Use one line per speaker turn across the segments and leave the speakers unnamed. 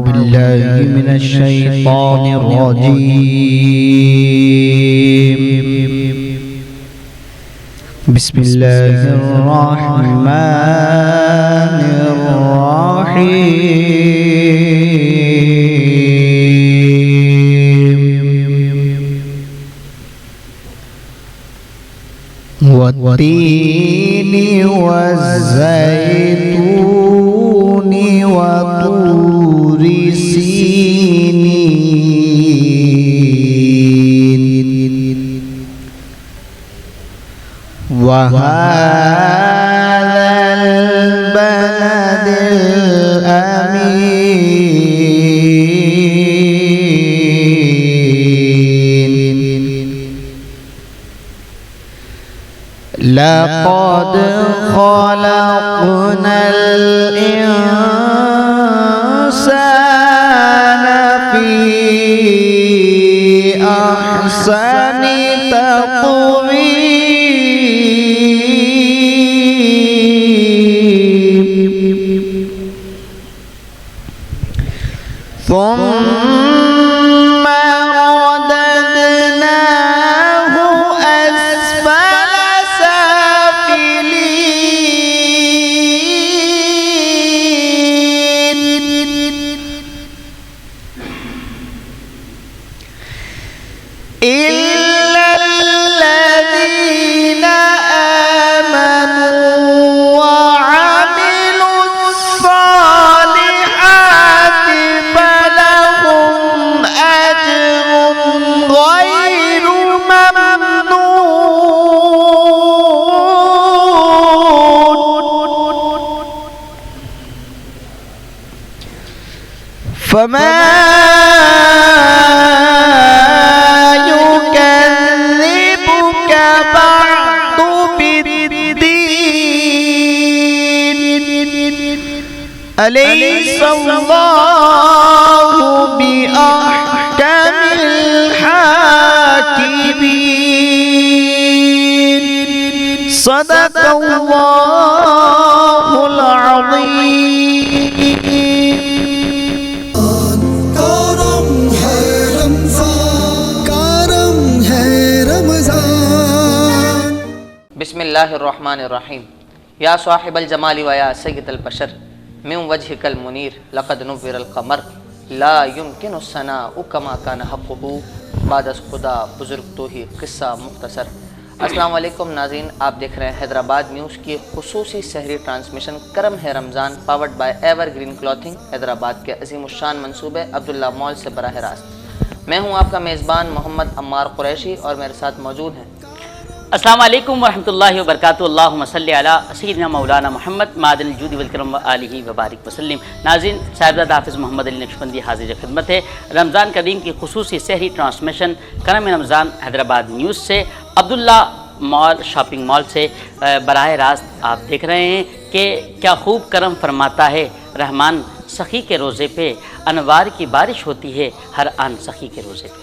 بالله من الشيطان الرجيم. بسم الله الرحمن الرحيم. والتين والزيتون وطور سينين وهذا البلد الأمين. لقد خلقنا الإنسان في أحسن تقويم ثم رددناه أسفل سافلين إلا الذين آمنوا وعملوا الصالحات فلهم أجر غير ممنون. فما يكذبك بعد بالدين. أليس الله بأحكم الحاكمين. صدق الله العظيم.
بسم اللہ الرحمن الرحیم. یا صاحب الجمال و یا سید البشر من وجهک المنیر لقد نور القمر لا يمکن الثناء کما کان حقہ بعد از خدا بزرگ تو ہی قصہ مختصر. السلام علیکم ناظرین، آپ دیکھ رہے ہیں حیدرآباد نیوز کی خصوصی سحری ٹرانسمیشن کرم ہے Ramzan powered by evergreen clothing Hyderabad کے عظیم الشان منصوبے عبداللہ مال سے براہ راست. میں ہوں آپ کا میزبان محمد عمار قریشی اور میرے ساتھ موجود ہیں.
السلام علیکم ورحمۃ اللہ وبرکاتہ. اللہم صلی علی سیدنا مولانا محمد معدن الجود والکرم وآلہ وبارک وسلم. ناظرین، صاحبزادہ حافظ محمد علی نقشبندی حاضر خدمت ہے. رمضان کریم کی خصوصی سحری ٹرانسمیشن کرم رمضان حیدرآباد نیوز سے عبداللہ مال شاپنگ مال سے براہ راست آپ دیکھ رہے ہیں کہ کیا خوب کرم فرماتا ہے رحمان. سخی کے روزے پہ انوار کی بارش ہوتی ہے ہر آن سخی کے روزے پہ.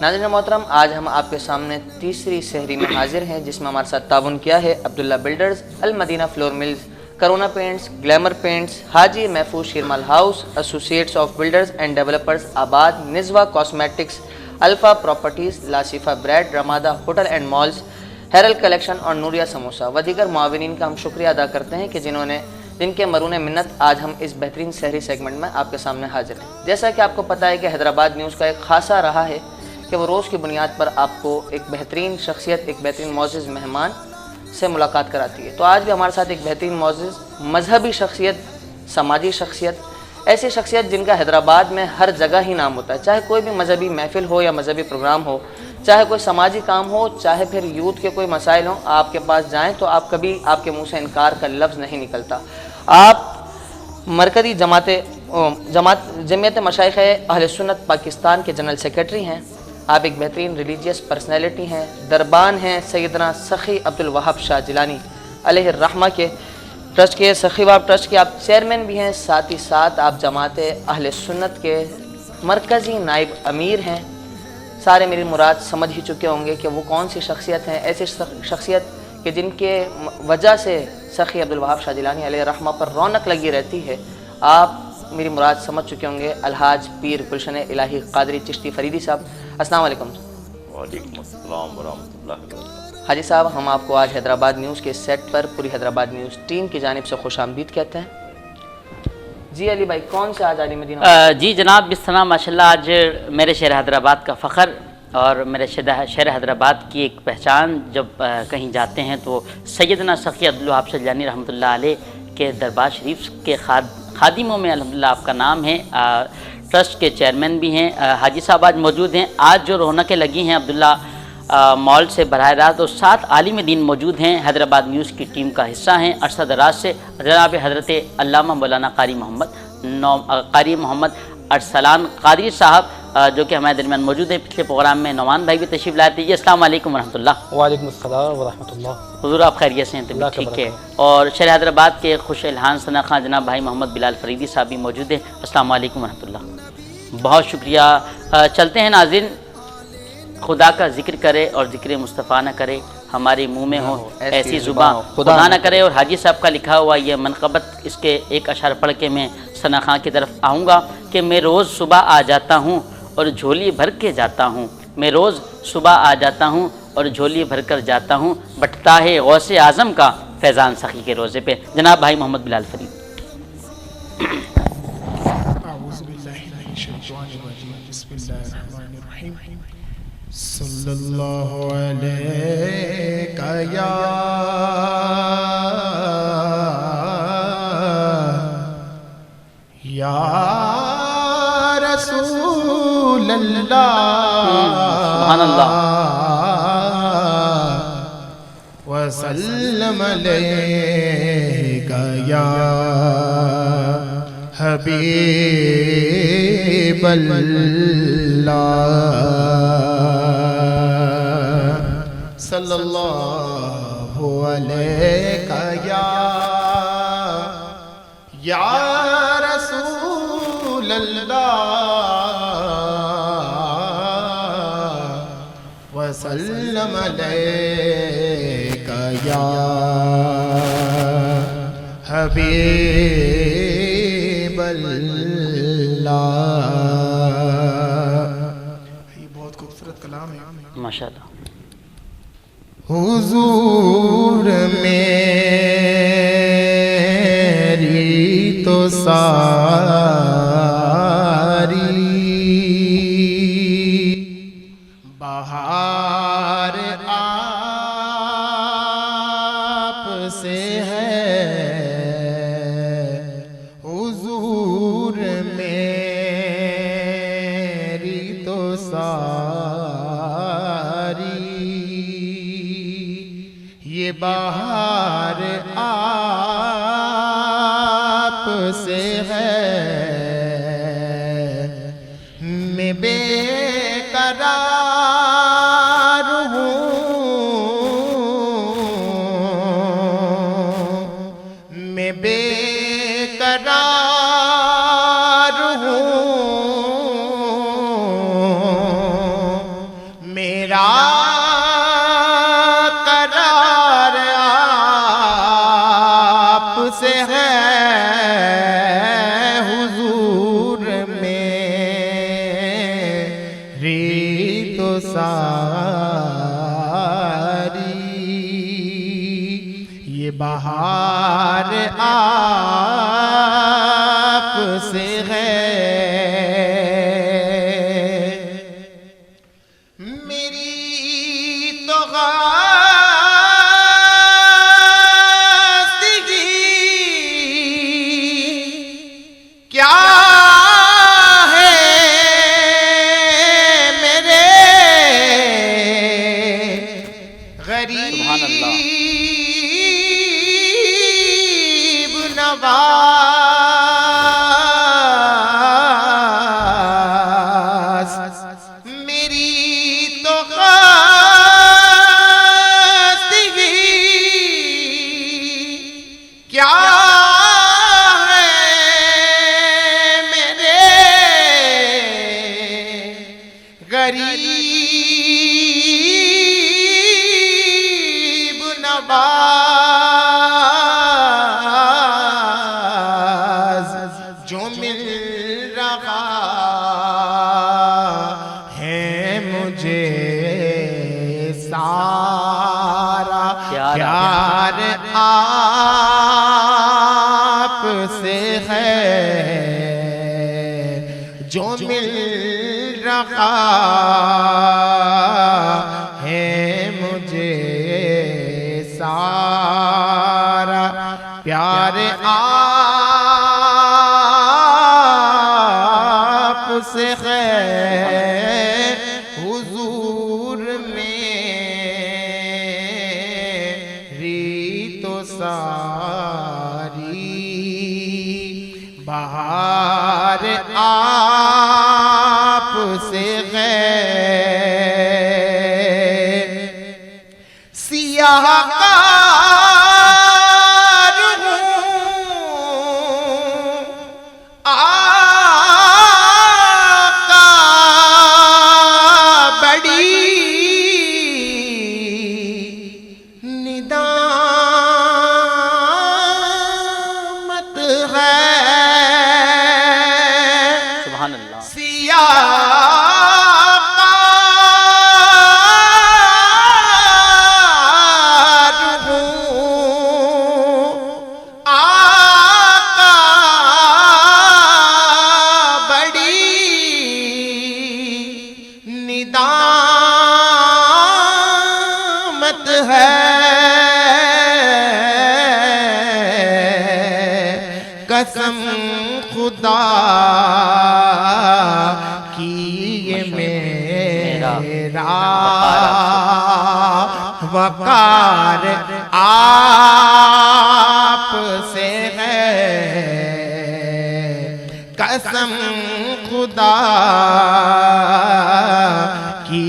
ناظرین محترم، آج ہم آپ کے سامنے تیسری سحری میں حاضر ہیں جس میں ہمارے ساتھ تعاون کیا ہے Abdullah builders, Almadina flour mills, Corona paints, glamour paints, Haji Mahfooz Sheermal house, associates of builders and developers ABAD, Nazwa cosmetics, alfa properties, Lasifa bread, Ramada hotel and malls, ہیرل کلیکشن اور نوریا سموسہ و دیگر معاونین کا ہم شکریہ ادا کرتے ہیں کہ جن کے مرون منت آج ہم اس بہترین سحری سیگمنٹ میں آپ کے سامنے حاضر ہیں. جیسا کہ آپ کو پتہ ہے کہ حیدرآباد نیوز کا ایک خاصہ رہا ہے کہ وہ روز کی بنیاد پر آپ کو ایک بہترین شخصیت، ایک بہترین معزز مہمان سے ملاقات کراتی ہے. تو آج بھی ہمارے ساتھ ایک بہترین معزز مذہبی شخصیت، سماجی شخصیت، ایسی شخصیت جن کا حیدرآباد میں ہر جگہ ہی نام ہوتا ہے. چاہے کوئی بھی مذہبی محفل ہو یا مذہبی پروگرام ہو، چاہے کوئی سماجی کام ہو، چاہے پھر یوتھ کے کوئی مسائل ہوں، آپ کے پاس جائیں تو آپ کبھی آپ کے منہ سے انکار کا لفظ نہیں نکلتا. آپ مرکزی جمعیت مشائخ اہل سنت پاکستان کے جنرل سیکرٹری ہیں. آپ ایک بہترین ریلیجیس پرسنالٹی ہیں، دربان ہیں سیدنا سخی عبدالوہاب شاہ جیلانی علیہ الرحمہ کے ٹرسٹ کے، سخی وہاب ٹرسٹ کے آپ چیئرمین بھی ہیں. ساتھ ہی ساتھ آپ جماعت اہل سنت کے مرکزی نائب امیر ہیں. سارے میری مراد سمجھ ہی چکے ہوں گے کہ وہ کون سی شخصیت ہیں. ایسی شخصیت کہ جن کے وجہ سے سخی عبدالوہاب شاہ جیلانی علیہ الرحمہ پر رونق لگی رہتی ہے. آپ میری مراد سمجھ چکے ہوں گے، الحاج پیر گلشن الہی قادری چشتی فریدی صاحب۔ السلام علیکم۔
وعلیکم السلام ورحمۃ اللہ وبرکاتہ۔
حاجی صاحب، ہم آپ کو آج حیدرآباد نیوز کے سیٹ پر پوری حیدرآباد نیوز ٹیم کی جانب سے خوش آمدید کہتے ہیں۔ جی علی بھائی، کون سے آج علی مدینہ؟
جی جناب، بس طرح ماشاء اللہ آج میرے شہر حیدرآباد کا فخر اور میرے شہر حیدرآباد کی ایک پہچان، جب کہیں جاتے ہیں تو سیدنا سخی عبدالوہاب سیلانی رحمۃ اللہ علیہ کے دربار شریف کے خادموں میں الحمدللہ آپ کا نام ہے۔ ٹرسٹ کے چیئرمین بھی ہیں حاجی صاحب، آج موجود ہیں۔ آج جو رونقیں لگی ہیں عبداللہ مال سے براہ راست، اور 7 عالم دین موجود ہیں، حیدرآباد نیوز کی ٹیم کا حصہ ہیں۔ عرصہ دراز سے جناب حضرت علامہ مولانا قاری محمد ارسلان قادری صاحب جو کہ ہمارے درمیان موجود ہیں۔ پچھلے پروگرام میں نعمان بھائی بھی تشریف لائے تھے۔ السلام علیکم ورحمۃ اللہ۔
وعلیکم السلام ورحمۃ اللہ۔
حضور آپ خیریت سے ہیں؟
اللہ کا
ٹھیک ہے۔
برکت۔
اور شہر حیدرآباد کے خوش الحان ثنا خان جناب بھائی محمد بلال فریدی صاحب بھی موجود ہیں۔ السلام علیکم ورحمۃ اللہ۔ بہت شکریہ۔ چلتے ہیں ناظرین، خدا کا ذکر کرے اور ذکر مصطفیٰ نہ کرے، ہمارے منہ میں ہو ایسی زباں خدا نہ کرے۔ اور حاجی صاحب کا لکھا ہوا یہ منقبت، اس کے ایک اشعار پڑھ کے میں ثنا خان کی طرف آؤں گا کہ میں روز صبح آ جاتا ہوں اور جھولی بھر کے جاتا ہوں، میں روز صبح آ جاتا ہوں اور جھولی بھر کر جاتا ہوں، بٹتا ہے غوث اعظم کا فیضان سخی کے روزے پہ۔ جناب بھائی محمد بلال فرید۔
اعوذ باللہ من الشیطان الرجیم، بسم اللہ الرحمن الرحیم۔ صلی اللہ علیہ یا رسول اللہ،
سبحان اللہ،
وسلم علیک یا حبیب اللہ، صلی اللہ علیک یا رسول اللہ، وسلم علیک یا حبیب اللہ۔ یہ بہت خوبصورت کلام ہے
ماشاءاللہ۔
حضور میری تو ساری بہار آپ سے ہے، حضور میری تو ساری یہ بہار آپ سے ہے، میں بے قرار ہوں، میں بے قرار ہوں، میرا سے ہے، حضور میری تو ساری یہ بہار آپ سے ہے، میری تو
سبحان اللہ،
غریب نواز میری تو خستگی کیا ہے، میرے غریب نواز جو مل رہا ہے مجھے سارا پیار آپ سے ہے جو مل رہا ہے مجھے سارا پیار آپ سے ہے حضور میری تو ساری بہار آپ سے ہے سیاہ کار ہوں آقا بڑی ندامت ہے
سبحان اللہ
ندامت ہے قسم خدا کی یہ میرا وقار آپ سے ہے قسم خدا کی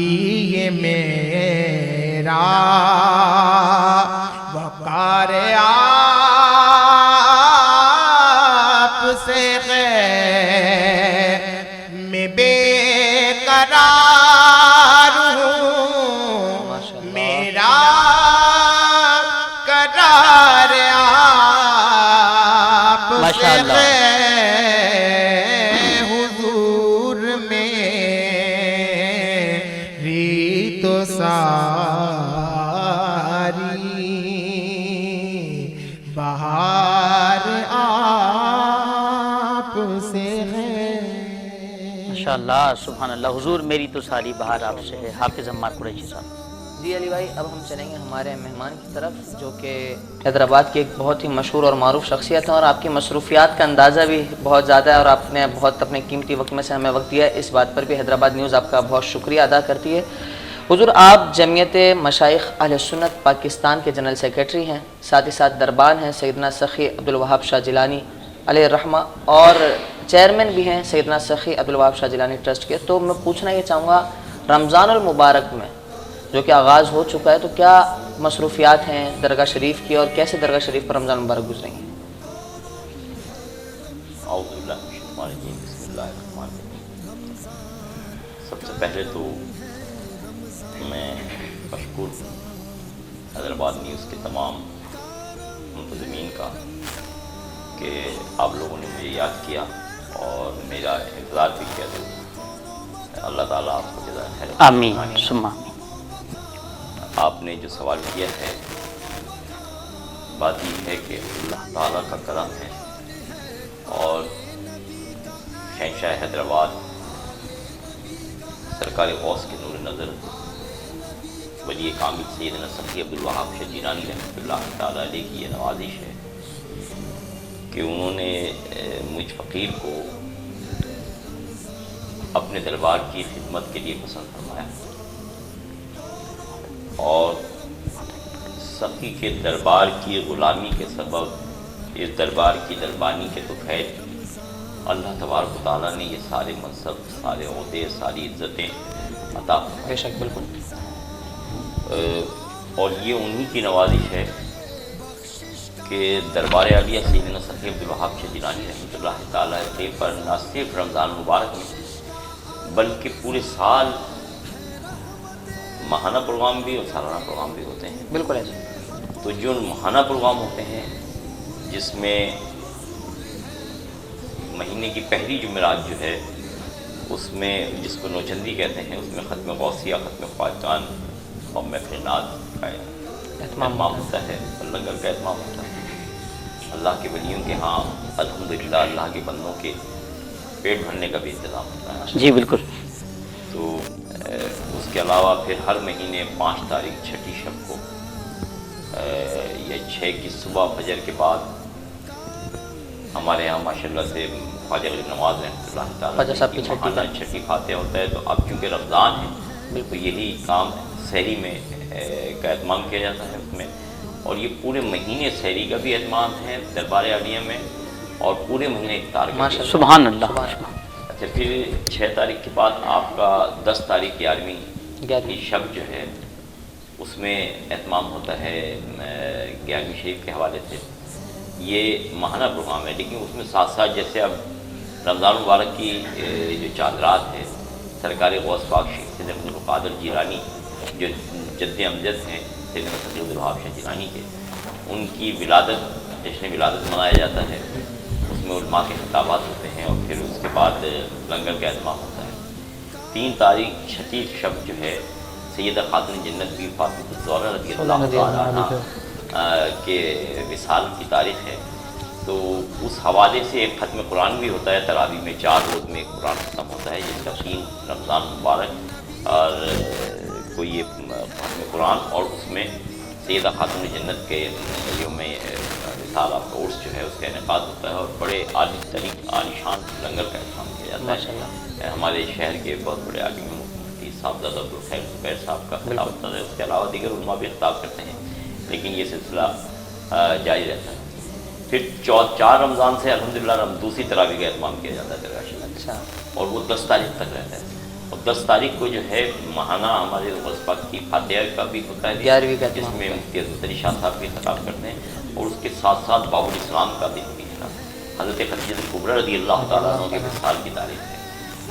یہ میرا وقار آپ سے ہے میں بے قرار ہوں میرا قرار آپ سے ہے حضور میری تو ساری بہار آپ سے ہے
ماشاءاللہ سبحان اللہ حضور میری تو ساری بہار آپ سے ہے حافظ عمار قریشی صاحب
جی علی بھائی اب ہم چلیں گے ہمارے مہمان کی طرف جو کہ حیدرآباد کی ایک بہت ہی مشہور اور معروف شخصیت ہے اور آپ کی مصروفیات کا اندازہ بھی بہت زیادہ ہے اور آپ نے بہت اپنے قیمتی وقت میں سے ہمیں وقت دیا ہے اس بات پر بھی حیدرآباد نیوز آپ کا بہت شکریہ ادا کرتی ہے حضور آپ جمعیت مشائخ اہل سنت پاکستان کے جنرل سیکریٹری ہیں ساتھ ہی ساتھ دربان ہیں سیدنا سخی عبدالوہاب شاہ جیلانی علیہ الرحمہ اور چیئرمین بھی ہیں سیدنا سخی عبدالوہاب شاہ جیلانی ٹرسٹ کے تو میں پوچھنا یہ چاہوں گا رمضان المبارک میں جو کہ آغاز ہو چکا ہے تو کیا مصروفیات ہیں درگاہ شریف کی اور کیسے درگاہ شریف پر رمضان المبارک گزریں گے
اعوذ باللہ من الشیطان الرجیم بسم اللہ الرحمن الرحیم سب سے پہلے تو میں مشکور ہوں حیدرآباد نیوز کے تمام منتظمین کا کہ آپ لوگوں نے مجھے یاد کیا اور میرا انتظار بھی کیا تو اللہ تعالیٰ آپ کو جزائے خیر
آمین ثم آمین
آپ نے جو سوال کیا ہے بات یہ ہے کہ اللہ تعالیٰ کا کرم ہے اور شہنشاہ حیدرآباد سرکار غوث کے نور نظر ولی کامل سیدنا سخی عبدالوہاب شاہ جیلانی رحمۃ اللہ تعالیٰ علیہ کی یہ نوازش ہے کہ انہوں نے مجھ فقیر کو اپنے دربار کی خدمت کے لیے پسند فرمایا اور سخی کے دربار کی غلامی کے سبب اس دربار کی دربانی کے تو خیر اللہ تبارک و تعالیٰ نے یہ سارے منصب سارے عہدے ساری عزتیں عطا
بے شک بالکل
اور یہ انہی کی نوازش ہے کہ دربار عالیہ سیدنا سخی عبدالوہاب شاہ جیلانی رحمۃ اللہ تعالیٰ علیہ پر نہ صرف رمضان مبارک میں بلکہ پورے سال ماہانہ پروگرام بھی اور سالانہ پروگرام بھی ہوتے ہیں
بالکل ایسے
تو جو ماہانہ پروگرام ہوتے ہیں جس میں مہینے کی پہلی جمعرات جو ہے اس میں جس کو نوچندی کہتے ہیں، اس میں ختم غوثیہ، ختم خواجگان اور محفل ناز کا اہتمام ہوتا ہے اور لنگر کا اہتمام ہوتا ہے۔ اللہ کے ولیوں کے ہاں الحمدللہ اللہ کے بندوں کے پیٹ بھرنے کا بھی انتظام ہوتا ہے۔
جی بالکل۔
تو اس کے علاوہ پھر ہر مہینے 5 تاریخ چھٹی شب کو یا 6 کی صبح فجر کے بعد ہمارے یہاں ماشاءاللہ سے خواجہ غریب نواز رحمۃ اللہ تعالیٰ
خواجہ صاحب کی
چھٹی فاتحہ ہوتا ہے۔ تو اب چونکہ رمضان ہے تو یہی کام سحری میں کا اہتمام کیا جاتا ہے اس میں، اور یہ پورے مہینے سحری کا بھی اہتمام ہے دربار عالیہ میں، اور پورے مہینے افطار کا بھی۔
سبحان اللہ۔
اچھا، پھر 6 تاریخ کے بعد آپ کا 10 تاریخ 11ویں کی شب جو ہے اس میں اہتمام ہوتا ہے 11ویں شریف کے حوالے سے۔ یہ ماہانہ پروگرام ہے، لیکن اس میں ساتھ ساتھ جیسے اب رمضان مبارک کی جو چاندرات ہے، سرکار غوث پاک شیخ سید عبد القادر جیلانی جو جد امجد ہیں سیدنا سید عبدالوہاب شاہ جیلانی کے، ان کی ولادت، جشن ولادت منایا جاتا ہے۔ اس میں علماء کے خطابات ہوتے ہیں اور پھر اس کے بعد لنگر کا اہتمام ہوتا ہے۔ 3 تاریخ چھٹی شب جو ہے سیدہ خاتون جنت بی فاطمہ الزہرا رضی اللہ تعالیٰ عنہا کے وصال کی تاریخ ہے، تو اس حوالے سے ایک ختم قرآن بھی ہوتا ہے۔ تراویح میں 4 روز میں ایک قرآن ختم ہوتا ہے، جس کا 3 رمضان مبارک اور کوئی یہ ختم قرآن، اور اس میں سیدہ خاتون جنت کے یوم وصال آپ کا عرس جو ہے اس کا انعقاد ہوتا ہے، اور بڑے عالی شان لنگر کا اہتمام کیا جاتا ہے۔ ہمارے شہر کے بہت بڑے عالم مفتی صاحبزادہ عبدالخیر زبیر صاحب کا خطاب ہوتا ہے، اس کے علاوہ دیگر علماء بھی خطاب کرتے ہیں، لیکن یہ سلسلہ جاری رہتا ہے۔ پھر 4 رمضان سے الحمدللہ دوسری تراویح کا اہتمام کیا جاتا ہے درگاہ شریف میں، اور وہ 10 تاریخ تک رہتا ہے۔ اور 10 تاریخ کو جو ہے ماہانہ ہمارے غوث پاک کی فاتحہ کا بھی ہوتا ہے،
11ویں کا
جس میں مفتی عزت علی شاہ صاحب بھی خطاب کرتے ہیں، اور اس کے ساتھ ساتھ باب الاسلام کا بھی ہے، حضرت خدیجہ کبریٰ رضی اللہ تعالیٰ عنہ کے وصال کی تاریخ ہے،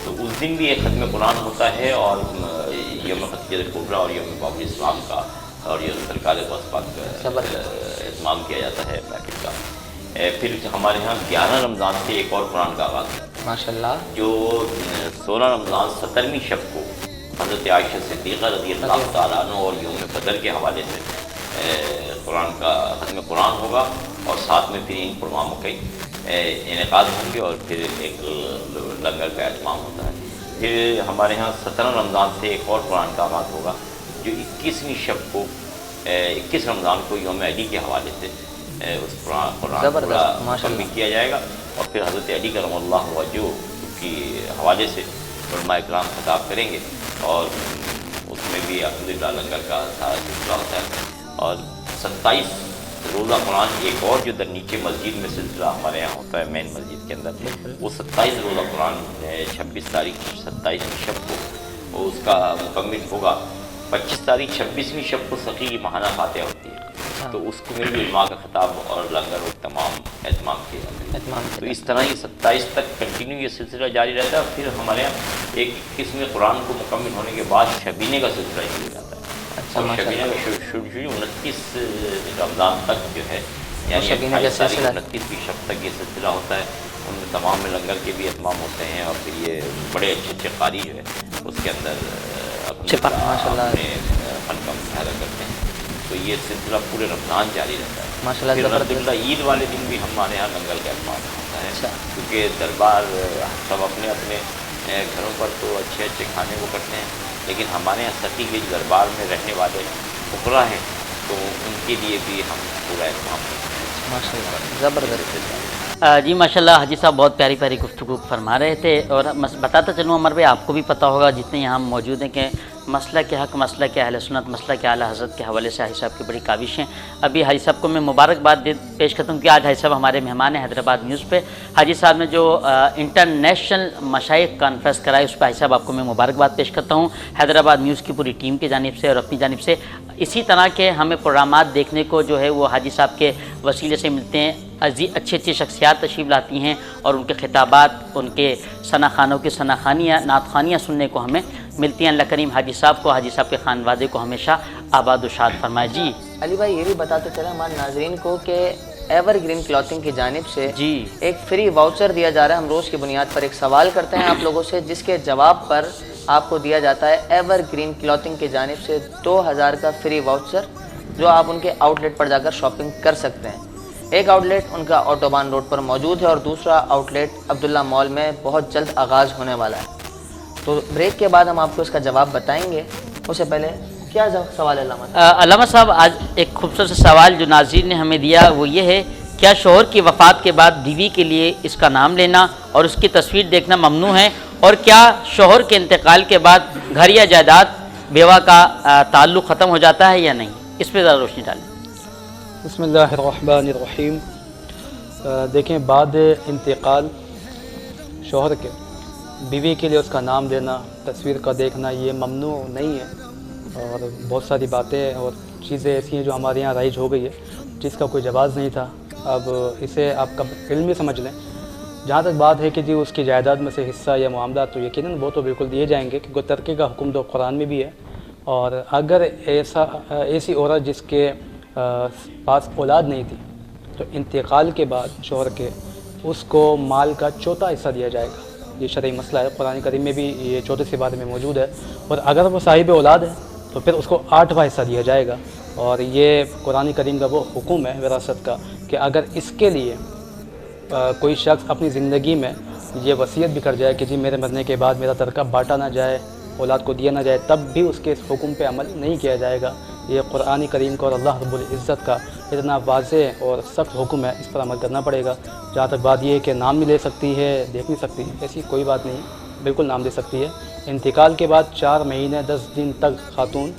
تو اس دن بھی ایک ختم قرآن ہوتا ہے، اور یوم خدیجہ کبریٰ اور یوم باب الاسلام کا اور یہ سرکار غوث پاک کا اہتمام کیا جاتا ہے محفل کا۔ پھر ہمارے ہاں 11 رمضان سے ایک اور قرآن کا آغاز ہے
ماشاءاللہ،
جو 16 رمضان 17ویں شب کو حضرت عائشہ صدیقہ رضی اللہ تعالیٰ عنہ اور یوم بدر کے حوالے سے قرآن کا ختم قرآن ہوگا، اور ساتھ میں پھر ان پروگراموں کے انعقاد ہوں گے، اور پھر ایک لنگر کا اہتمام ہوتا ہے۔ پھر ہمارے ہاں 17 رمضان سے ایک اور قرآن کا آغاز ہوگا، جو 21ویں شب کو 21 رمضان کو یوم علی کے حوالے سے اس قرآن مکمل بھی کیا جائے گا، اور پھر حضرت علی کرم اللہ وجہ کی حوالے سے علماء اکرام خطاب کریں گے، اور اس میں بھی الحمدللہ لنگر کا سارا سلسلہ ہوتا ہے۔ اور 27 روزہ قرآن ایک اور جو در نیچے مسجد میں سلسلہ ہمارے یہاں ہوتا ہے مین مسجد کے اندر، وہ 27 روزہ قرآن 26 تاریخ 27ویں شب کو وہ اس کا مکمل ہوگا۔ 25 تاریخ 26ویں شب کو سخی ماہانہ فاتحہ ہوتی ہے، تو اس کو میں بھی علماء کا خطاب اور لنگر اور تمام اہتمام کیا جاتا ہے۔ تو اس طرح یہ 27 تک کنٹینیو یہ سلسلہ جاری رہتا ہے۔ پھر ہمارے یہاں ایک 21ویں قرآن کو مکمل ہونے کے بعد شبینے کا سلسلہ شروع ہو جاتا ہے، اور شبینے کا شروع 29 رمضان تک جو ہے، یعنی 29ویں شب تک یہ سلسلہ ہوتا ہے۔ ان میں تمام لنگر کے بھی اہتمام ہوتے ہیں، اور پھر یہ بڑے اچھے قاری جو ہے اس کے اندر اپنے فن کا مظاہرہ کرتے ہیں۔ تو یہ سلسلہ پورے رمضان جاری رہتا ہے۔
ماشاءاللہ،
الحمدللہ عید والے دن بھی ہمارے یہاں لنگر کا اہتمام ہوتا ہے، کیونکہ دربار سب اپنے اپنے گھروں پر تو اچھے اچھے کھانے وہ کرتے ہیں، لیکن ہمارے یہاں سخی کے دربار میں رہنے والے فقراء ہیں، تو ان کے لیے بھی ہم پورا اہتمام کرتے ہیں۔
ماشاءاللہ، زبردست۔
جی ماشاءاللہ، حاجی صاحب بہت پیاری پیاری گفتگو فرما رہے تھے، اور بتاتا چلوں عمر بھائی، آپ کو بھی پتہ ہوگا جتنے یہاں موجود ہیں کہ مسئلہ کے حق، مسئلہ کے اہل سنت، مسئلہ کے اعلیٰ حضرت کے حوالے سے حاجی صاحب کی بڑی کاوش ہیں۔ ابھی حاجی صاحب کو میں مبارکباد پیش کرتا ہوں کہ آج حاجی صاحب ہمارے مہمان ہیں حیدرآباد نیوز پہ۔ حاجی صاحب نے جو انٹرنیشنل مشائخ کانفرنس کرائی، اس پہ حاجی صاحب آپ کو میں مبارکباد پیش کرتا ہوں حیدرآباد نیوز کی پوری ٹیم کی جانب سے اور اپنی جانب سے۔ اسی طرح کے ہمیں پروگرامات دیکھنے کو جو ہے وہ حاجی صاحب کے وسیلے سے ملتے ہیں، اچھی اچھی شخصیات تشریف لاتی ہیں، اور ان کے خطابات، ان کے ثنا خانوں کی ثنا خوانیاں، نعت خوانیاں سننے کو ہمیں ملتی ہیں۔ اللہ کریم حاجی صاحب کو، حاجی صاحب کے خانوادے کو ہمیشہ آباد و شاد فرمائے۔ جی
علی بھائی، یہ بھی بتاتے چلیں ہمارے ناظرین کو کہ ایور گرین کلاتھنگ کی جانب سے
جی
ایک فری واؤچر دیا جا رہا ہے. ہم روز کی بنیاد پر ایک سوال کرتے ہیں آپ لوگوں سے، جس کے جواب پر آپ کو دیا جاتا ہے ایور گرین کلاتھنگ کی جانب سے 2000 کا فری واؤچر، جو آپ ان کے آؤٹ لیٹ پر جا کر شاپنگ کر سکتے ہیں. ایک آؤٹ لیٹ ان کا آٹوبان روڈ پر موجود ہے اور دوسرا آؤٹ لیٹ عبداللہ مال میں بہت جلد آغاز ہونے والا ہے. تو بریک کے بعد ہم آپ کو اس کا جواب بتائیں گے. اس سے پہلے کیا سوال ہے علامہ؟
علامہ صاحب، آج ایک خوبصورت سوال جو ناظرین نے ہمیں دیا وہ یہ ہے، کیا شوہر کی وفات کے بعد بیوی کے لیے اس کا نام لینا اور اس کی تصویر دیکھنا ممنوع ہے، اور کیا شوہر کے انتقال کے بعد گھر یا جائیداد بیوہ کا تعلق ختم ہو جاتا ہے یا نہیں؟ اس پہ ذرا روشنی ڈالیں.
بسم اللہ الرحمن الرحیم. دیکھیں، بعد انتقال شوہر کے بیوی کے لیے اس کا نام دینا، تصویر کا دیکھنا، یہ ممنوع نہیں ہے. اور بہت ساری باتیں اور چیزیں ایسی ہیں جو ہمارے یہاں رائج ہو گئی ہے جس کا کوئی جواز نہیں تھا. اب اسے آپ کا علمی سمجھ لیں. جہاں تک بات ہے کہ جی اس کی جائیداد میں سے حصہ یا معاملات، تو یقیناً وہ تو بالکل دیے جائیں گے، کیونکہ ترکے کا حکم تو قرآن میں بھی ہے. اور اگر ایسی عورت جس کے پاس اولاد نہیں تھی تو انتقال کے بعد شوہر کے اس کو مال کا چوتھا حصہ دیا جائے گا. یہ شرعی مسئلہ ہے، قرآن کریم میں بھی یہ 34 سپارے میں موجود ہے. اور اگر وہ صاحب اولاد ہے تو پھر اس کو 8واں حصہ دیا جائے گا. اور یہ قرآن کریم کا وہ حکم ہے وراثت کا کہ اگر اس کے لیے کوئی شخص اپنی زندگی میں یہ وصیت بھی کر جائے کہ جی میرے مرنے کے بعد میرا ترکہ بانٹا نہ جائے، اولاد کو دیا نہ جائے، تب بھی اس کے اس حکم پہ عمل نہیں کیا جائے گا. یہ قرآن کریم کا اور اللہ رب العزت کا اتنا واضح اور سخت حکم ہے، اس پر عمل کرنا پڑے گا. جہاں تک بات یہ ہے کہ نام بھی لے سکتی ہے، دیکھ نہیں سکتی، ایسی کوئی بات نہیں، بالکل نام دے سکتی ہے. انتقال کے بعد 4 مہینے 10 دن تک خاتون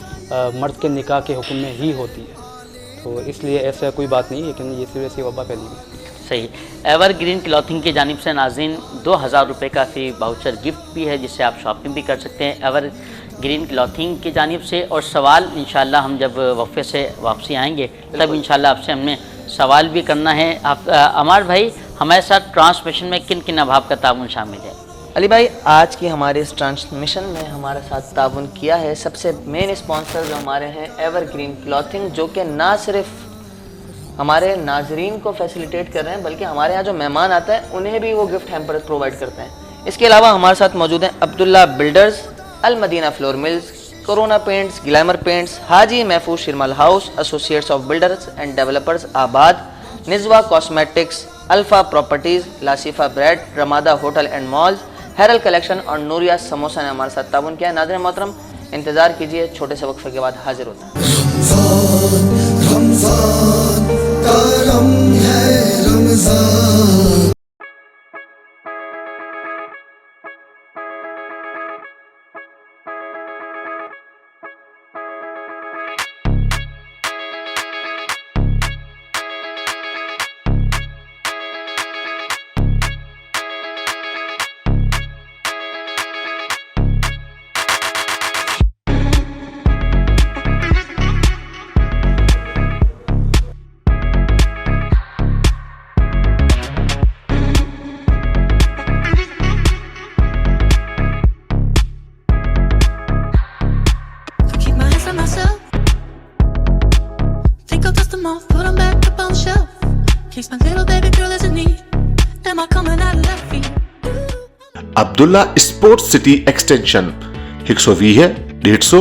مرد کے نکاح کے حکم میں ہی ہوتی ہے. تو اس لیے ایسا کوئی بات نہیں، لیکن یہ صرف ایسی وبا پھیلی ہے.
صحیح. ایور گرین کلاتھنگ کی جانب سے ناظرین 2000 روپے کا فری واؤچر گفٹ بھی ہے، جس سے آپ شاپنگ بھی کر سکتے ہیں ایور گرین کلاتھنگ کی جانب سے. اور سوال انشاءاللہ ہم جب وقفے سے واپسی آئیں گے تب انشاءاللہ آپ سے ہم نے سوال بھی کرنا ہے. آپ عمار بھائی، ہمارے ساتھ ٹرانسمیشن میں کن کن احباب کا تعاون شامل ہے؟
علی بھائی، آج کی ہمارے اس ٹرانسمیشن میں ہمارے ساتھ تعاون کیا ہے سب سے مین اسپانسر جو ہمارے ہیں ایور گرین کلاتھنگ، جو کہ نہ صرف ہمارے ناظرین کو فیسیلیٹیٹ کر رہے ہیں بلکہ ہمارے ہاں جو مہمان آتا ہے انہیں بھی وہ گفٹ ہیمپر پرووائڈ کرتے ہیں. اس کے علاوہ ہمارے ساتھ موجود ہیں Abdullah builders, Almadina flour mills, Corona paints, glamour paints, Haji Mahfooz Sheermal house, associates of builders and developers ABAD, Nazwa cosmetics, alfa properties, Lasifa bread, Ramada hotel and malls, ہیرل کلیکشن اور نوریا سموسا نے ہمارے ساتھ تعاون کیا ہے. ناظرین محترم، انتظار کیجئے، چھوٹے سے وقفے کے بعد حاضر ہوتا ہے.
رمضان کرم ہے رمضان.
عبداللہ اسپورٹس سٹی ایکسٹینشن 120 150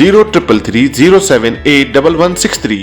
0333078163.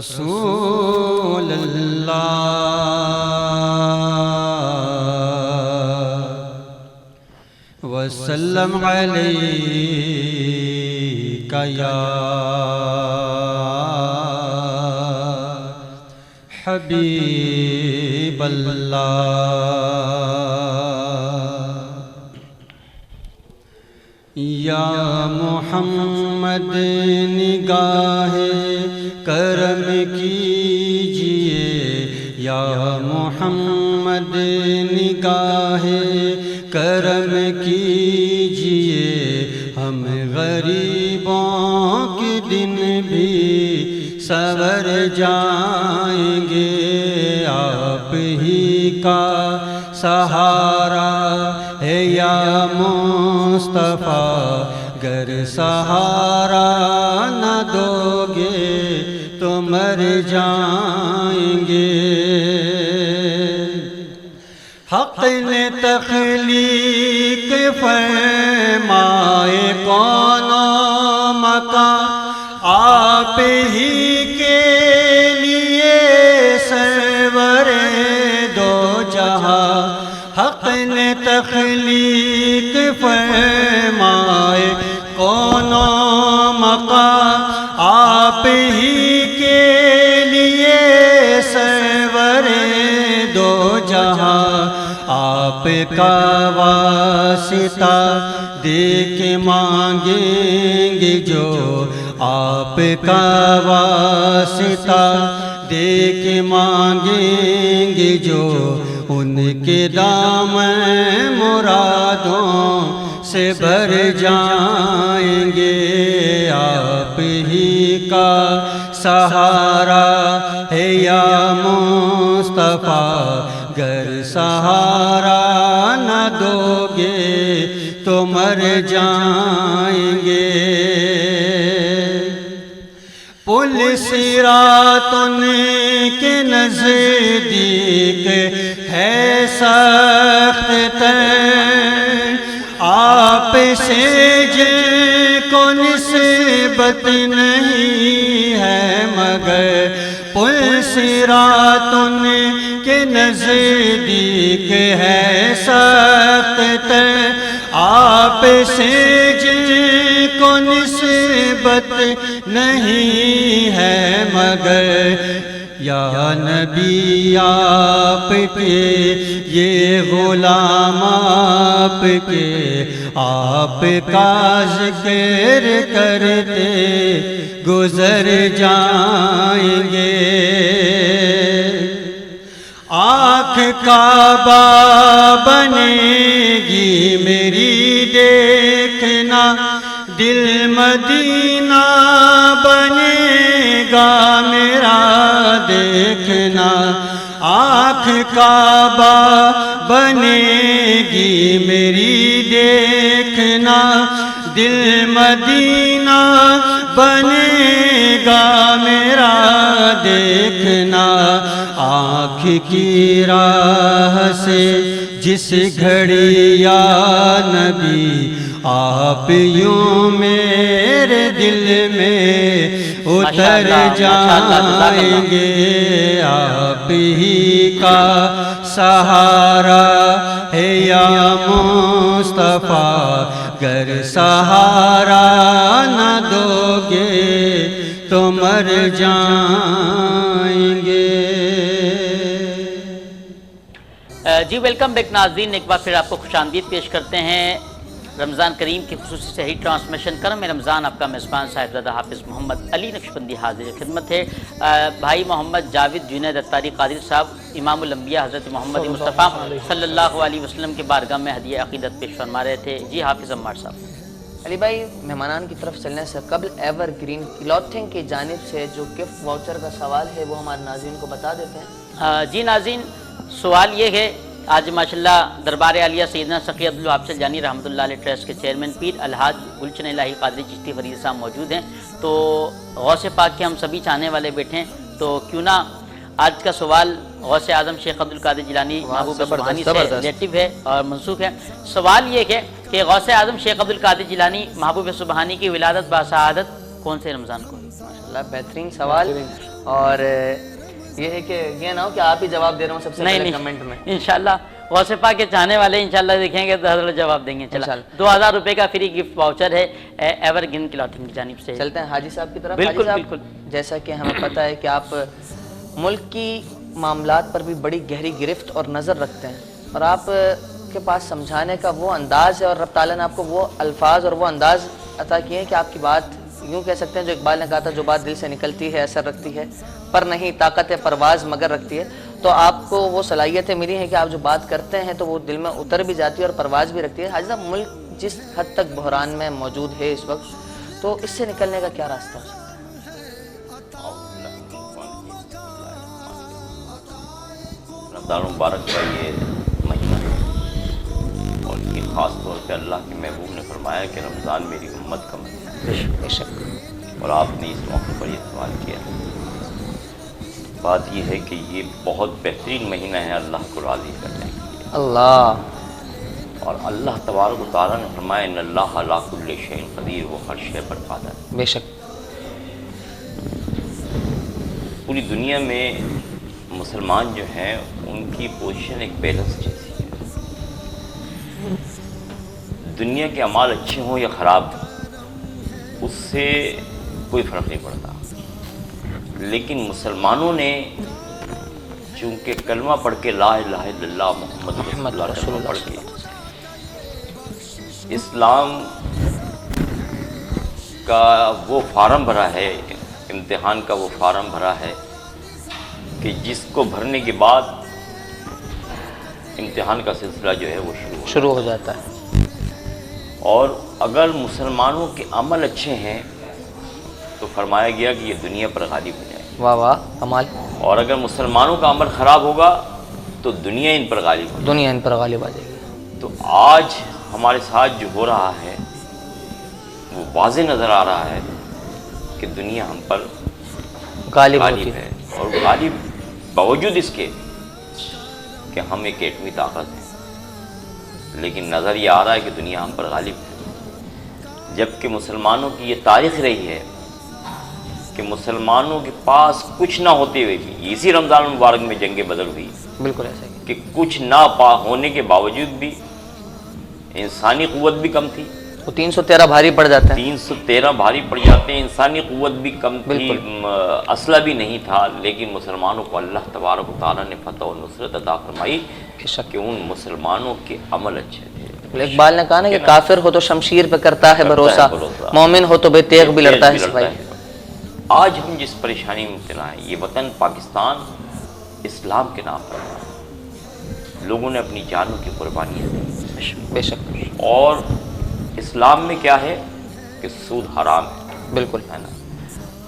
رسول اللہ وسلم علیک یا حبیب اللہ یا محمد نگاہ کرم کیجئے یا محمد نگاہ کرم کیجئے ہم غریبوں کے دن بھی سور جائیں گے آپ ہی کا سہارا ہے یا مصطفیٰ گر سہارا نہ دو گے تو مر جائیں گے حق نے تخلیق فرمائے کون و مکان آپ ہی کے لیے سرور دو جہاں حق نے تخلیق فرمائے کون و مکان آپ ہی کے لیے سرور دو جہاں آپ کا واسطہ دے کے مانگیں گے جو آپ کا واسطہ دے کے مانگیں گے جو ان کے دامن مرادوں سے بھر جائیں گے آپ ہی کا سہارا ہے یا مصطفیٰ گر سہارا نہ دو گے تو مر جائیں گے پل صراط ان کے نزدیک ہے سخت تر آپ سے جن کو نسبت نہیں ہے مگر پل صراط ان کے نزدیک ہے سخت تر آپ سے جن کو نسبت نہیں ہے مگر یا نبی آپ کے یہ غلام آپ کے آپ کا ذکر کرتے گزر جائیں گے آنکھ کعبہ بنے گی میری دیکھنا دل مدینہ بنے گا میرا دیکھنا آنکھ کعبہ بنے گی میری دیکھنا دل مدینہ بنے گا میرا دیکھنا آنکھ کی راہ سے جس گھڑی یا نبی آپ یوں میرے دل میں اتر جائیں گے آپ ہی کا سہارا ہے یا مصطفیٰ گر سہارا نہ دو گے تو مر جائیں گے
جی ویلکم بیک ناظرین، ایک بار پھر آپ کو خوش آمدید پیش کرتے ہیں رمضان کریم کی خصوصی صحیح ٹرانسمیشن کرم رمضان. آپ کا میزبان صاحبزادہ حافظ محمد علی نقشبندی حاضر خدمت ہے. بھائی محمد جاوید جنید اتاری قادری صاحب امام الانبیاء حضرت محمد مصطفیٰ صلی اللہ علیہ وسلم کے بارگاہ میں ہدیہ عقیدت پیش فرما رہے تھے. جی حافظ عمار صاحب.
علی بھائی، مہمانان کی طرف چلنے سے قبل ایور گرین کلوتھنگ کی جانب سے جو گفٹ واؤچر کا سوال ہے وہ ہمارے ناظرین کو بتا دیتے ہیں.
جی ناظرین، سوال یہ ہے، آج ماشاءاللہ دربار عالیہ سیدنا سقی عبدالوہاب سلجانی رحمۃ اللہ علیہ ٹرسٹ کے چیئرمین پیر الحاج گلچن الہی قادری چشتی فرید صاحب موجود ہیں. تو غوث پاک کے ہم سبھی چاہنے والے بیٹھے ہیں، تو کیوں نہ آج کا سوال غوث اعظم شیخ عبدالقادر جیلانی محبوب سبحانی سے ریلیٹو ہے اور منسوخ ہے. سوال یہ ہے کہ غوث اعظم شیخ عبدالقادر جیلانی محبوب سبحانی کی ولادت باسعادت کون سے رمضان کو؟
ماشاءاللہ بہترین سوال. اور یہ ہے کہ یہ نہ ہو کہ آپ ہی جواب دے رہے ہوں سب سے پہلے کمنٹ میں.
انشاءاللہ غوث پاک کے چاہنے والے انشاءاللہ دیکھیں گے تو حضرت جواب دیں گے. چلا 2000 روپے کا فری گفٹ واؤچر ہے ایور گرین کلاتھنگ کی جانب سے.
چلتے ہیں حاجی صاحب کی طرف.
بالکل
حاجی صاحب جیسا کہ ہمیں پتہ ہے کہ آپ ملک کی معاملات پر بھی بڑی گہری گرفت اور نظر رکھتے ہیں، اور آپ کے پاس سمجھانے کا وہ انداز ہے، اور رب تعالیٰ نے آپ کو وہ الفاظ اور وہ انداز عطا کیے ہیں کہ آپ کی بات یوں کہہ سکتے ہیں جو اقبال نے کہا تھا، جو بات دل سے نکلتی ہے اثر رکھتی ہے، پر نہیں طاقت پرواز مگر رکھتی ہے. تو آپ کو وہ صلاحیتیں ملی ہیں کہ آپ جو بات کرتے ہیں تو وہ دل میں اتر بھی جاتی ہے اور پرواز بھی رکھتی ہے. حاجی صاحب ملک جس حد تک بحران میں موجود ہے اس وقت، تو اس سے نکلنے کا کیا راستہ ہو سکتا ہے؟
رمضان مبارک کا یہ مہینہ ہے، اور یہ خاص طور پہ اللہ کے محبوب نے فرمایا کہ رمضان میری امت کا مہینہ ہے.
بے شک.
اور آپ نے اس موقع پر یہ سوال کیا. بات یہ ہے کہ یہ بہت بہترین مہینہ ہے اللہ کو راضی کرنے کے لیے.
اللہ.
اور اللہ تبارک و تعالیٰ نے فرمایا ان اللہ علی کل شیء قدیر، وہ ہر شے پر قادر ہے.
بے شک.
پوری دنیا میں مسلمان جو ہیں ان کی پوزیشن ایک بیلنس جیسی ہے. دنیا کے اعمال اچھے ہوں یا خراب ہوں اس سے کوئی فرق نہیں پڑتا، لیکن مسلمانوں نے چونکہ کلمہ پڑھ کے لا الہ الا اللہ محمد رسول اللہ پڑھ کے اسلام کا وہ فارم بھرا ہے، امتحان کا وہ فارم بھرا ہے کہ جس کو بھرنے کے بعد امتحان کا سلسلہ جو ہے وہ شروع
ہو جاتا ہے.
اور اگر مسلمانوں کے عمل اچھے ہیں تو فرمایا گیا کہ یہ دنیا پر غالب ہو جائے.
واہ واہ کمال.
اور اگر مسلمانوں کا عمل خراب ہوگا تو دنیا ان پر غالب ہو،
دنیا ان پر غالب آ جائے گی.
تو آج ہمارے ساتھ جو ہو رہا ہے وہ واضح نظر آ رہا ہے کہ دنیا ہم پر
غالب
ہے، اور غالب باوجود اس کے کہ ہم ایک ایٹمی طاقت ہیں، لیکن نظر یہ آ رہا ہے کہ دنیا ہم پر غالب ہے. جبکہ مسلمانوں کی یہ تاریخ رہی ہے کہ مسلمانوں کے پاس کچھ نہ ہوتے ہوئے بھی، اسی رمضان المبارک میں جنگ بدر ہوئی،
بالکل ایسا ہی
کہ کچھ نہ ہونے کے باوجود بھی انسانی قوت بھی کم تھی.
وہ 313 بھاری پڑ جاتے ہیں.
313 بھاری پڑ جاتے ہیں. انسانی قوت بھی کم تھی، اسلحہ بھی نہیں تھا، لیکن مسلمانوں کو اللہ تبارک و تعالیٰ نے فتح و نصرت عطا فرمائی کہ ان مسلمانوں کے عمل اچھے تھے.
اقبال نے کہا نا کہ کافر ہو تو شمشیر پہ کرتا ہے بھروسہ، مومن ہو تو بے تیغ بھی لڑتا ہے سپاہی.
آج ہم جس پریشانی میں مبتلا ہیں، یہ وطن پاکستان اسلام کے نام پر لوگوں نے اپنی جانوں کی قربانیاں دی.
بے شک.
اور اسلام میں کیا ہے کہ سود حرام ہے.
بالکل
ہے نا.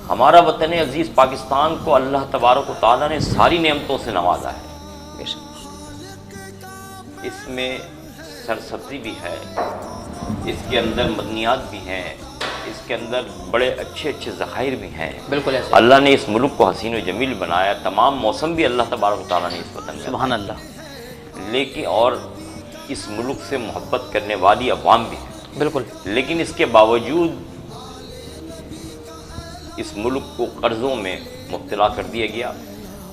ہمارا وطن عزیز پاکستان کو اللہ تبارک و تعالیٰ نے ساری نعمتوں سے نوازا ہے.
بے شک.
اس میں سرسبزی بھی ہے، اس کے اندر مدنیات بھی ہیں، اس کے اندر بڑے اچھے اچھے ذخائر بھی ہیں.
بالکل ایسا.
اللہ نے اس ملک کو حسین و جمیل بنایا. تمام موسم بھی اللہ تبارک و تعالیٰ نے اس وطن میں.
سبحان اللہ.
لیکن اور اس ملک سے محبت کرنے والی عوام بھی ہے.
بالکل.
لیکن اس کے باوجود اس ملک کو قرضوں میں مبتلا کر دیا گیا،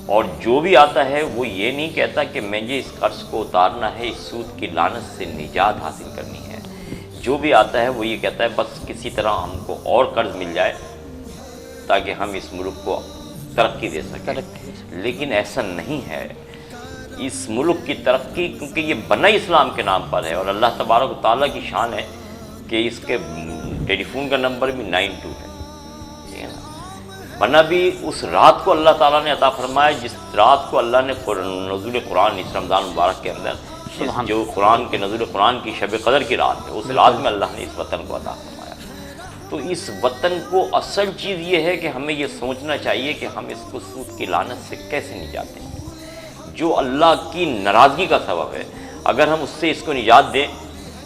اور جو بھی آتا ہے وہ یہ نہیں کہتا کہ مجھے اس قرض کو اتارنا ہے، اس سود کی لعنت سے نجات حاصل کرنی ہے. جو بھی آتا ہے وہ یہ کہتا ہے بس کسی طرح ہم کو اور قرض مل جائے تاکہ ہم اس ملک کو ترقی دے سکیں. لیکن ایسا نہیں ہے. اس ملک کی ترقی کیونکہ یہ بنا اسلام کے نام پر ہے، اور اللہ تبارک و تعالیٰ کی شان ہے کہ اس کے ٹیلی فون کا نمبر بھی 92 ہے. بنا بھی اس رات کو اللہ تعالیٰ نے عطا فرمایا جس رات کو اللہ نے نزول قرآن اس رمضان مبارک کے اندر جو قرآن کے نزول قرآن کی شب قدر کی رات ہے، اس رات میں اللہ نے اس وطن کو عطا فرمایا. تو اس وطن کو اصل چیز یہ ہے کہ ہمیں یہ سوچنا چاہیے کہ ہم اس کو سود کی لعنت سے کیسے نجات دیں. جو اللہ کی ناراضگی کا سبب ہے، اگر ہم اس سے اس کو نجات دیں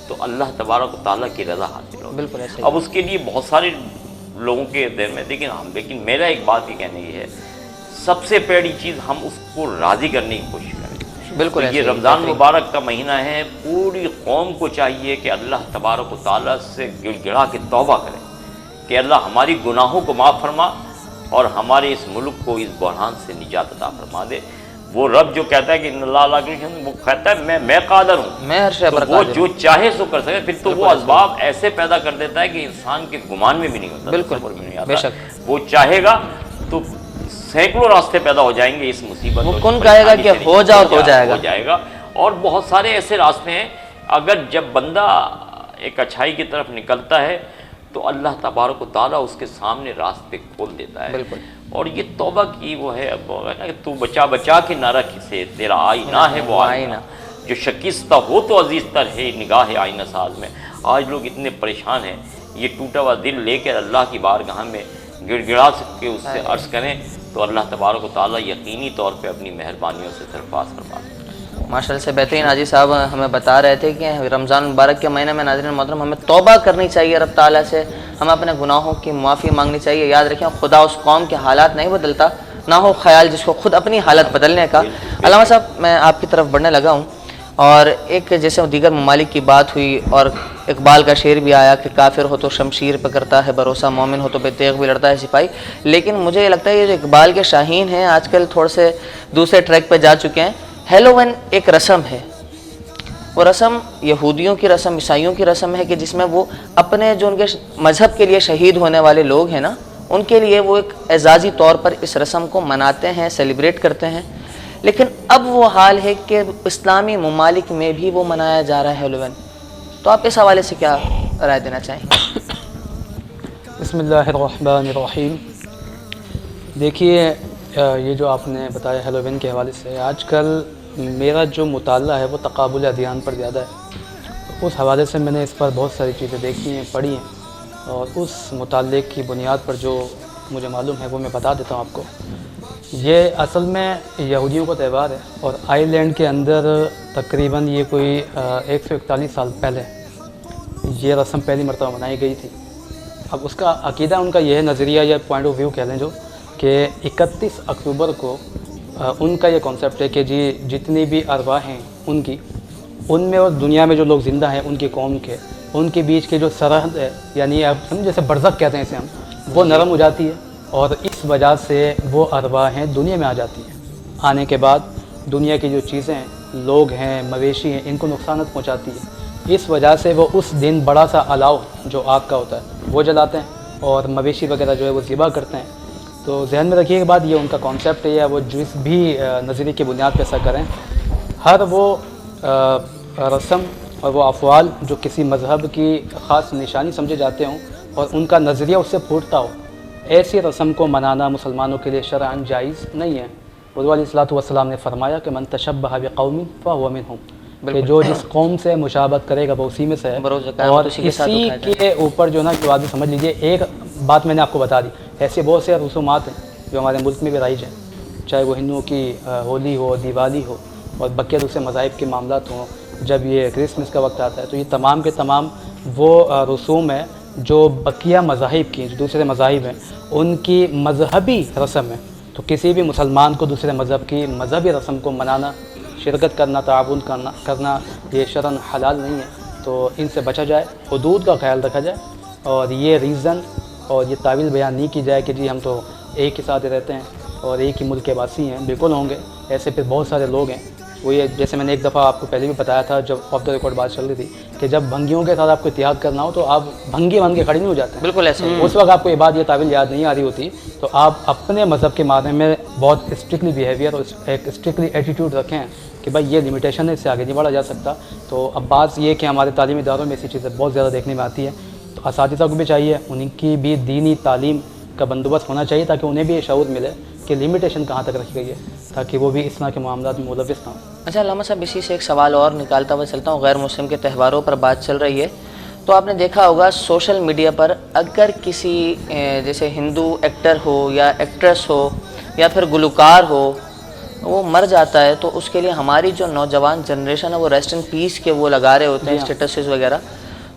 تو اللہ تبارک و تعالیٰ کی رضا حاصل ہوگی.
بالکل ایسا.
اب اس کے لیے بہت سارے لوگوں کے ذہن میں لیکن میرا ایک بات یہ کہنے کی ہے، سب سے پہلی چیز ہم اس کو راضی کرنے کی کوشش کریں.
بالکل.
یہ رمضان مبارک کا مہینہ ہے، پوری قوم کو چاہیے کہ اللہ تبارک و تعالیٰ سے گڑ گڑا کے توبہ کریں کہ اللہ ہماری گناہوں کو معاف فرما اور ہمارے اس ملک کو اس بحران سے نجات عطا فرما دے۔ وہ رب جو کہتا ہے کہ ان اللہ لا یغلب، وہ کہتا ہے میں قادر ہوں،
میں ہر شے پر
تو وہ
قادر
جو چاہے سو کر سکے، پھر تو وہ اسباب ایسے پیدا کر دیتا ہے کہ انسان کے گمان میں بھی نہیں ہوتا،
بالکل،
تصور میں نہیں آتا۔
بے شک۔
وہ چاہے گا تو سینکڑوں راستے پیدا ہو جائیں گے اس مصیبت
وہ
اور
کن
اس
کہے گا
پریشانی
کہ
سے
ہو جاؤ تو
ہو جائے گا۔ اور بہت سارے ایسے راستے ہیں، اگر جب بندہ ایک اچھائی کی طرف نکلتا ہے تو اللہ تبارک و تعالیٰ اس کے سامنے راستے کھول دیتا ہے۔
بالکل۔
اور یہ توبہ کی وہ ہے، اب کہ تو بچا بچا کے نہ رکھ اسے، تیرا آئینہ ہے وہ آئینہ، جو شکستہ ہو تو عزیز تر ہے نگاہ آئینہ ساز میں۔ آج لوگ اتنے پریشان ہیں، یہ ٹوٹا ہوا دل لے کر اللہ کی بارگاہ میں گڑ گڑا کے اس سے عرض کریں تو اللہ تبارک و تعالیٰ یقینی طور پہ اپنی مہربانیوں سے سرفراز فرما دیں۔
ماشاء اللہ سے بہترین حاجی صاحب ہمیں بتا رہے تھے کہ رمضان مبارک کے مہینے میں ناظرین محترم ہمیں توبہ کرنی چاہیے رب تعالیٰ سے، ہمیں اپنے گناہوں کی معافی مانگنی چاہیے۔ یاد رکھیں خدا اس قوم کے حالات نہیں بدلتا، نہ ہو خیال جس کو خود اپنی حالت بدلنے کا۔ علامہ صاحب میں آپ کی طرف بڑھنے لگا ہوں، اور ایک جیسے دیگر ممالک کی بات ہوئی اور اقبال کا شعر بھی آیا کہ کافر ہو تو شمشیر پکڑتا ہے بھروسہ، مومن ہو تو بے تیغ بھی لڑتا ہے سپاہی، لیکن مجھے یہ لگتا ہے یہ جو اقبال کے شاہین ہیں آج کل تھوڑے سے دوسرے ٹریک پہ جا چکے ہیں۔ ہیلووین ایک رسم ہے، وہ رسم یہودیوں کی رسم، عیسائیوں کی رسم ہے کہ جس میں وہ اپنے جو ان کے مذہب کے لیے شہید ہونے والے لوگ ہیں نا، ان کے لیے وہ ایک اعزازی طور پر اس رسم کو مناتے ہیں، سیلیبریٹ کرتے ہیں۔ لیکن اب وہ حال ہے کہ اسلامی ممالک میں بھی وہ منایا جا رہا ہے ہیلووین، تو آپ اس حوالے سے کیا رائے دینا چاہیں؟
بسم اللہ الرحمن الرحیم۔ دیکھیے یہ جو آپ نے بتایا ہیلووین کے حوالے سے، آج کل میرا جو مطالعہ ہے وہ تقابل ادیان پر زیادہ ہے، اس حوالے سے میں نے اس پر بہت ساری چیزیں دیکھی ہیں، پڑھی ہیں، اور اس مطالعے کی بنیاد پر جو مجھے معلوم ہے وہ میں بتا دیتا ہوں آپ کو۔ یہ اصل میں یہودیوں کا تہوار ہے، اور آئی لینڈ کے اندر تقریباً یہ کوئی 141 سال پہلے یہ رسم پہلی مرتبہ منائی گئی تھی۔ اب اس کا عقیدہ ان کا یہ ہے، نظریہ یا پوائنٹ آف ویو کہہ لیں جو، کہ 31 اکتوبر کو ان کا یہ کانسیپٹ ہے کہ جی جتنی بھی ارواح ہیں ان میں اور دنیا میں جو لوگ زندہ ہیں ان کی قوم کے، ان کے بیچ کے جو سرحد ہے، یعنی آپ سمجھ جیسے برزخ کہتے ہیں اسے ہم، وہ نرم ہو جاتی ہے، اور اس وجہ سے وہ ارواح ہیں دنیا میں آ جاتی ہیں۔ آنے کے بعد دنیا کی جو چیزیں ہیں، لوگ ہیں، مویشی ہیں، ان کو نقصانات پہنچاتی ہے۔ اس وجہ سے وہ اس دن بڑا سا الاؤ جو آگ کا ہوتا ہے وہ جلاتے ہیں، اور مویشی وغیرہ جو ہے وہ ذبح کرتے ہیں۔ تو ذہن میں رکھیے کہ بات یہ ان کا کانسیپٹ ہے، یا وہ جس بھی نظریے کی بنیاد پہ ایسا کریں، ہر وہ رسم اور وہ افعال جو کسی مذہب کی خاص نشانی سمجھے جاتے ہوں اور ان کا نظریہ اس سے پھوٹتا ہو، ایسی رسم کو منانا مسلمانوں کے لیے شرعاً جائز نہیں ہے۔ حضور علیہ الصلوۃ والسلام نے فرمایا کہ من تشبہ بقوم فہو منہم، کہ جو جس قوم سے مشابہت کرے گا وہ اسی میں سے ہے، اور اسی کے اوپر جو نا کہ بات سمجھ لیجئے، ایک بات میں نے آپ کو بتا دی، ایسے بہت سے رسومات ہیں جو ہمارے ملک میں بھی رائج ہیں، چاہے وہ ہندوؤں کی ہولی ہو، دیوالی ہو، اور بقیہ دوسرے مذاہب کے معاملات ہوں، جب یہ کرسمس کا وقت آتا ہے تو یہ تمام کے تمام وہ رسوم ہیں جو بقیہ مذاہب کی، جو دوسرے مذاہب ہیں ان کی مذہبی رسم ہے۔ تو کسی بھی مسلمان کو دوسرے مذہب کی مذہبی رسم کو منانا، شرکت کرنا، تعاون کرنا یہ شرعاً حلال نہیں ہے۔ تو ان سے بچا جائے، حدود کا خیال رکھا جائے، اور یہ ریزن اور یہ تعویل بیان نہیں کی جائے کہ جی ہم تو ایک ہی ساتھ رہتے ہیں اور ایک ہی ملک کے واسی ہیں۔ بالکل ہوں گے ایسے، پھر بہت سارے لوگ ہیں وہ، یہ جیسے میں نے ایک دفعہ آپ کو پہلے بھی بتایا تھا جب آف دا ریکارڈ بات چل رہی تھی، کہ جب بھنگیوں کے ساتھ آپ کو اتحاد کرنا ہو تو آپ بھنگی بن کے کھڑے نہیں ہو جاتے ہیں۔
بالکل ایسے
اس وقت آپ کو یہ بات، یہ تعویل یاد نہیں آ رہی ہوتی، تو آپ اپنے مذہب کے بارے میں بہت اسٹرکٹلی بیہیویئر اور ایک اسٹرکٹلی ایٹیٹیوڈ رکھیں کہ بھائی یہ لمیٹیشن ہے، اس سے آگے نہیں بڑھا جا سکتا۔ تو اب بات یہ کہ ہمارے تعلیمی اداروں میں ایسی چیزیں بہت زیادہ دیکھنے میں آتی ہے، تو اساتذہ کو بھی چاہیے ان کی بھی دینی تعلیم کا بندوبست ہونا چاہیے، تاکہ انہیں بھی یہ شعور ملے کہ لمیٹیشن کہاں تک رکھی گئی ہے، تاکہ وہ بھی اس طرح کے معاملات میں ملوث نہ ہوں۔
اچھا علامہ صاحب، اسی سے ایک سوال اور نکالتا ہوا چلتا ہوں، غیر مسلم کے تہواروں پر بات چل رہی ہے، تو آپ نے دیکھا ہوگا سوشل میڈیا پر اگر کسی جیسے ہندو ایکٹر ہو یا ایکٹریس ہو یا پھر گلوکار ہو وہ مر جاتا ہے، تو اس کے لیے ہماری جو نوجوان جنریشن ہے وہ ریسٹ ان پیس کے وہ لگا رہے ہوتے ہیں اسٹیٹسز وغیرہ،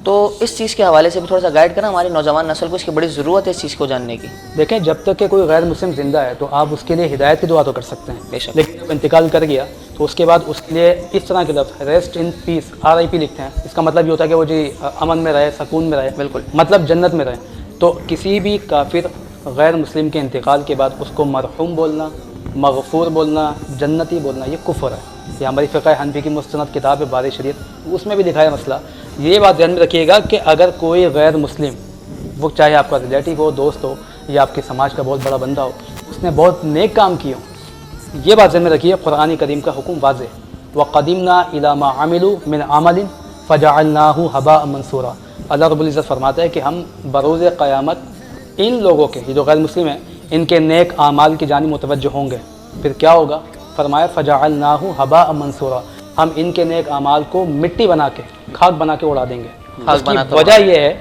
تو اس چیز کے حوالے سے بھی تھوڑا سا گائیڈ کرنا، ہماری نوجوان نسل کو اس کی بڑی ضرورت ہے اس چیز کو جاننے کی۔
دیکھیں جب تک کہ کوئی غیر مسلم زندہ ہے تو آپ اس کے لیے ہدایت کی دعا تو کر سکتے ہیں،
بے شک،
لیکن جب انتقال کر گیا تو اس کے بعد اس کے لیے اس طرح کے لفظ ریسٹ ان پیس RIP لکھتے ہیں، اس کا مطلب یہ ہوتا ہے کہ وہ جی امن میں رہے، سکون میں رہے، بالکل مطلب جنت میں رہے۔ تو کسی بھی کافر غیر مسلم کے انتقال کے بعد اس کو مرحوم بولنا، مغفور بولنا، جنتی بولنا، یہ کفر ہے۔ یہ ہماری فقہ حنفی کی مستند کتاب ہے بار شریعت، اس میں بھی لکھا ہے مسئلہ۔ یہ بات ذہن میں رکھیے گا کہ اگر کوئی غیر مسلم، وہ چاہے آپ کا ریلیٹیو ہو، دوست ہو، یا آپ کے سماج کا بہت بڑا بندہ ہو، اس نے بہت نیک کام کیے ہوں، یہ بات ذہن میں رکھیے، قرآن کریم کا حکم واضح، وَقَدِمْنَا إِلَىٰ مَا عَمِلُوا مِنْ عَمَلٍ فَجَعَلْنَاهُ هَبَاءً مَنْثُورًا۔ اللہ رب العزت فرماتا ہے کہ ہم بروز قیامت ان لوگوں کے، یہ جو غیر مسلم ہیں، ان کے نیک اعمال کی جانب متوجہ ہوں گے، پھر کیا ہوگا؟ فرمایا فَجَعَلْنَاهُ هَبَاءً مَنْثُورًا، ہم ان کے نیک اعمال کو مٹی بنا کے، خاک بنا کے اڑا دیں گے۔ اس کی وجہ یہ ہے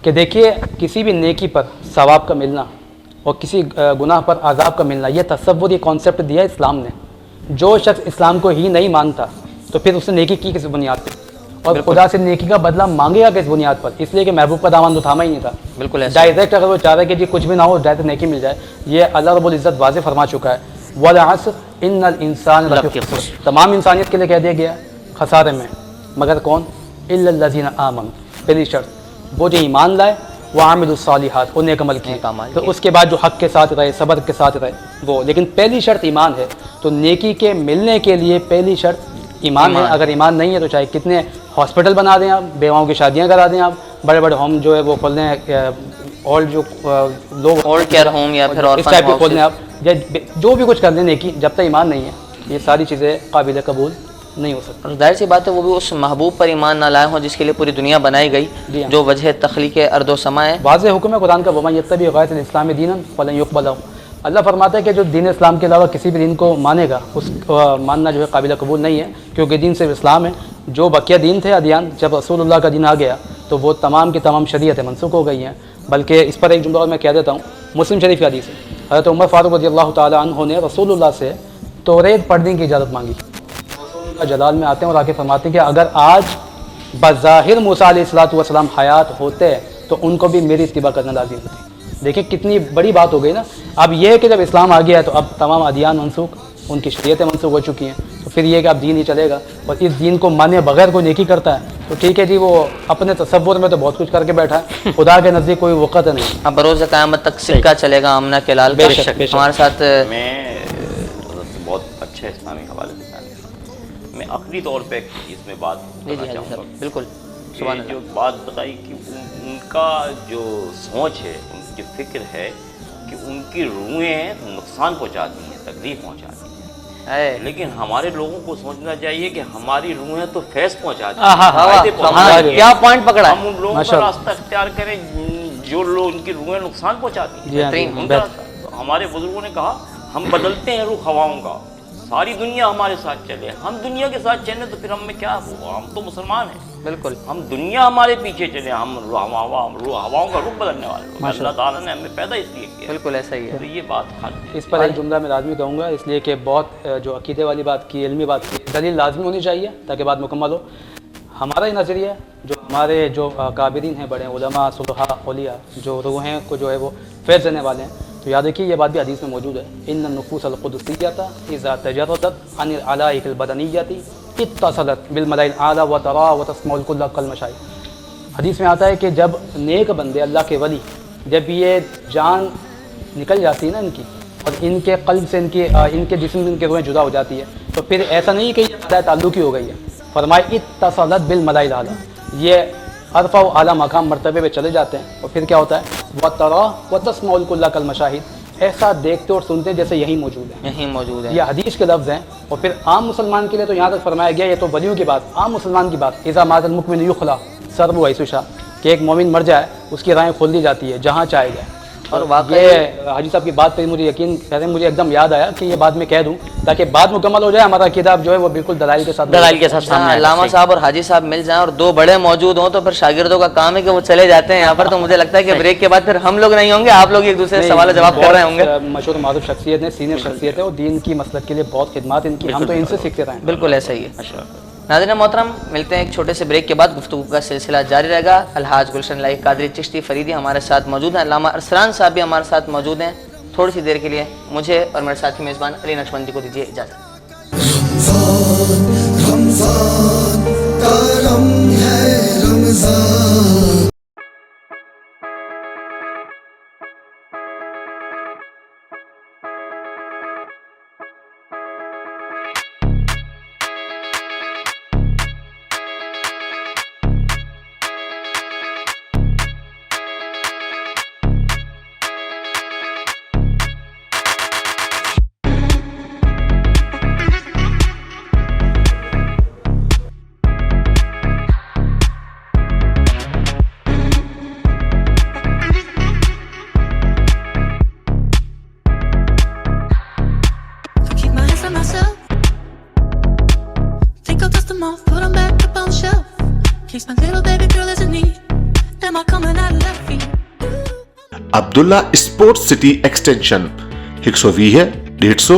کہ دیکھیے کسی بھی نیکی پر ثواب کا ملنا اور کسی گناہ پر عذاب کا ملنا، یہ تصور، یہ کانسیپٹ دیا اسلام نے۔ جو شخص اسلام کو ہی نہیں مانتا تو پھر اس نے نیکی کی کس بنیاد پر، اور خدا سے نیکی کا بدلہ مانگے گا کس بنیاد پر؟ اس لیے کہ محبوب کا دامن تو تھاما ہی نہیں تھا۔
بالکل
ڈائریکٹ اگر وہ چاہ رہا ہے کہ جی کچھ بھی نہ ہو، ڈائریکٹ نیکی مل جائے، یہ اللہ رب العزت واضح فرما چکا ہے، وَالْعَصْرِ إِنَّ الْإِنسَانَ لَفِي خُسْرٍ، تمام انسانیت کے لیے کہہ دیا گیا خسارے میں، مگر کون؟ إِلَّا الَّذِينَ آمَنُوا، پہلی شرط وہ جو ایمان لائے، وَعَمِلُوا الصَّالِحَاتِ، وہ نیک عمل کیے، تو اس کے بعد جو حق کے ساتھ رہے، صبر کے ساتھ رہے وہ، لیکن پہلی شرط ایمان ہے۔ تو نیکی کے ملنے کے لیے پہلی شرط ایمان ہے۔ اگر ایمان نہیں ہے تو چاہے کتنے ہاسپٹل بنا دیں آپ، بیواؤں کی شادیاں کرا دیں آپ، بڑے بڑے ہوم جو ہے وہ کھول دیں، اولڈ جو لوگ
اولڈ کیئر ہوم یا پھر
اس ٹائپ کے کھول دیں آپ، یا جو بھی کچھ کر دیں نیکی، جب تک ایمان نہیں ہے یہ ساری چیزیں قابل قبول نہیں ہو سکتی۔
اور ظاہر سی بات ہے وہ بھی اس محبوب پر ایمان نہ لائے ہوں جس کے لیے پوری دنیا بنائی گئی، جو وجہ تخلیق ارض و سما ہے۔
واضح حکم ہے قرآن کا، وَمَن يَتَّبِعْ غَيْرَ الْإِسْلَامِ دِينًا فَلَن يُقْبَلَ مِنْهُ۔ اللہ فرماتا ہے کہ جو دین اسلام کے علاوہ کسی بھی دین کو مانے گا، اس کو ماننا جو ہے قابل قبول نہیں ہے، کیونکہ دین صرف اسلام ہے۔ جو بقیہ دین تھے ادیان، جب رسول اللہ کا دین آ گیا تو وہ تمام کی تمام شریعتیں منسوخ ہو گئی ہیں۔ بلکہ اس پر ایک جملہ اور میں کہہ دیتا ہوں، مسلم شریف کی حدیث ہے، حضرت عمر فاروق رضی اللہ تعالیٰ عنہ نے رسول اللہ سے توریت پڑھنے کی اجازت مانگی۔ رسول اللہ جلال میں آتے ہیں اور آ کے فرماتے ہیں کہ اگر آج بظاہر موسیٰ علیہ السلام حیات ہوتے تو ان کو بھی میری اتباع کرنا لازم ہوتی۔ دیکھیں کتنی بڑی بات ہو گئی نا۔ اب یہ ہے کہ جب اسلام آ گیا ہے تو اب تمام ادیان منسوخ، ان کی شریعتیں منسوخ ہو چکی ہیں، تو پھر یہ کہ اب دین ہی چلے گا، اور اس دین کو مانے بغیر کوئی نیکی کرتا ہے تو ٹھیک ہے جی، وہ اپنے تصور میں تو بہت کچھ کر کے بیٹھا ہے، خدا کے نزدیک کوئی وقت نہیں۔
اب بروز قیامت تک سکہ چلے گا آمنہ کے لال کا۔ ہمارے ساتھ
میں بہت اچھا اسلامی حوالے سے میں آخری طور پہ اس میں بات کرنا چاہوں گا۔
بالکل
جو بات بتائی کہ ان کا جو سوچ ہے، ان کی فکر ہے کہ ان کی روحیں نقصان پہنچاتی ہیں، تکلیف پہنچاتی ہیں، لیکن ہمارے لوگوں کو سوچنا چاہیے کہ ہماری روحیں تو فیض پہنچاتی ہیں۔
کیا پوائنٹ پکڑا،
ہم ان لوگوں کا راستہ اختیار کریں جو لوگ ان کی روحیں نقصان پہنچاتی ہیں۔ ہمارے بزرگوں نے کہا ہم بدلتے ہیں رخ ہواؤں کا، ساری دنیا ہمارے ساتھ چلے، ہم دنیا کے ساتھ چلیں تو پھر ہم میں کیا ہوا؟ ہم تو مسلمان ہیں۔
بالکل، ہم
دنیا ہمارے پیچھے چلے، ہم ہواؤں کا رخ بدلنے والے لوگ۔ اللہ تعالیٰ نے ہمیں پیدا اس لیے کیا۔
بالکل ایسا ہی ہے۔
تو یہ بات
اس پر ایک جملہ میں لازمی کہوں گا، اس لیے کہ بہت جو عقیدے والی بات کی، علمی بات کی، دلیل لازمی ہونی چاہیے تاکہ بات مکمل ہو۔ ہمارا یہ نظریہ جو ہمارے جو کابرین ہیں، بڑے علماء، صلحاء، اولیاء، جو روحیں کو جو ہے وہ فیض دینے والے ہیں، تو یاد رکھیے یہ بات بھی حدیث میں موجود ہے، ان النفوس القدسیۃ اذا تجردت عن العلائق البدنیۃ اتصلت بالملائکۃ الاعلی وترى وتسمع الكل كالمشاعر۔ حدیث میں آتا ہے کہ جب نیک بندے، اللہ کے ولی، جب یہ جان نکل جاتی ہے نا ان کی، اور ان کے قلب سے ان کے جسم سے ان کے روحیں جدا ہو جاتی ہے، تو پھر ایسا نہیں کہ یہ تعلق ہی ہو گئی ہے، فرمائے اتصلت بالملائکۃ الاعلی، یہ عرفہ و اعلیٰ مقام مرتبے پہ چلے جاتے ہیں، اور پھر کیا ہوتا ہے وَتَرَى وَتَسْمَعُ الْكُلَّ كَالْمَشَاهِدِ، ایسا دیکھتے اور سنتے جیسے یہی موجود ہے،
یہی موجود ہے۔
یہ حدیث کے لفظ ہیں۔ اور پھر عام مسلمان کے لیے تو یہاں تک فرمایا گیا، یہ تو ولیوں کی بات، عام مسلمان کی بات، اذا مات المؤمن یخلا سربو حیث شاء، کہ ایک مومن مر جائے اس کی راہیں کھول دی جاتی ہے جہاں چاہے جائے۔ اور یہ حاجی صاحب کی بات پہ مجھے یقین کہتے ہیں، مجھے ایک دم یاد آیا کہ یہ بات میں کہہ دوں تاکہ بات مکمل ہو جائے، ہمارا کتاب جو ہے وہ بالکل دلائل کے ساتھ
سامنے علامہ صاحب اور حاجی صاحب مل جائیں اور دو بڑے موجود ہوں تو پھر شاگردوں کا کام ہے کہ وہ چلے جاتے ہیں یہاں پر۔ تو مجھے لگتا ہے کہ بریک کے بعد پھر ہم لوگ نہیں ہوں گے، آپ لوگ ایک دوسرے سے سوال جواب کر رہے ہوں گے۔
مشہور معروف شخصیت ہے، سینئر شخصیت ہے، اور دین کی مسلک کے لیے بہت خدمات ان کی، ہم تو ان سے سیکھتے رہے ہیں۔
بالکل ایسا ہی ہے۔ ناظرین محترم، ملتے ہیں ایک چھوٹے سے بریک کے بعد، گفتگو کا سلسلہ جاری رہے گا۔ الحاج گلشن لائی قادری چشتی فریدی ہمارے ساتھ موجود ہیں، علامہ ارسلان صاحب بھی ہمارے ساتھ موجود ہیں۔ تھوڑی سی دیر کے لیے مجھے اور میرے ساتھی میزبان علی نقشبندی کو دیجیے اجازت۔
رمضان کرم ہے رمضان،
case my little baby girl is in need. Am I coming out of left field?
Abdullah sports city extension 120 ہے 150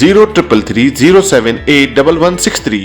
0333078163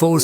4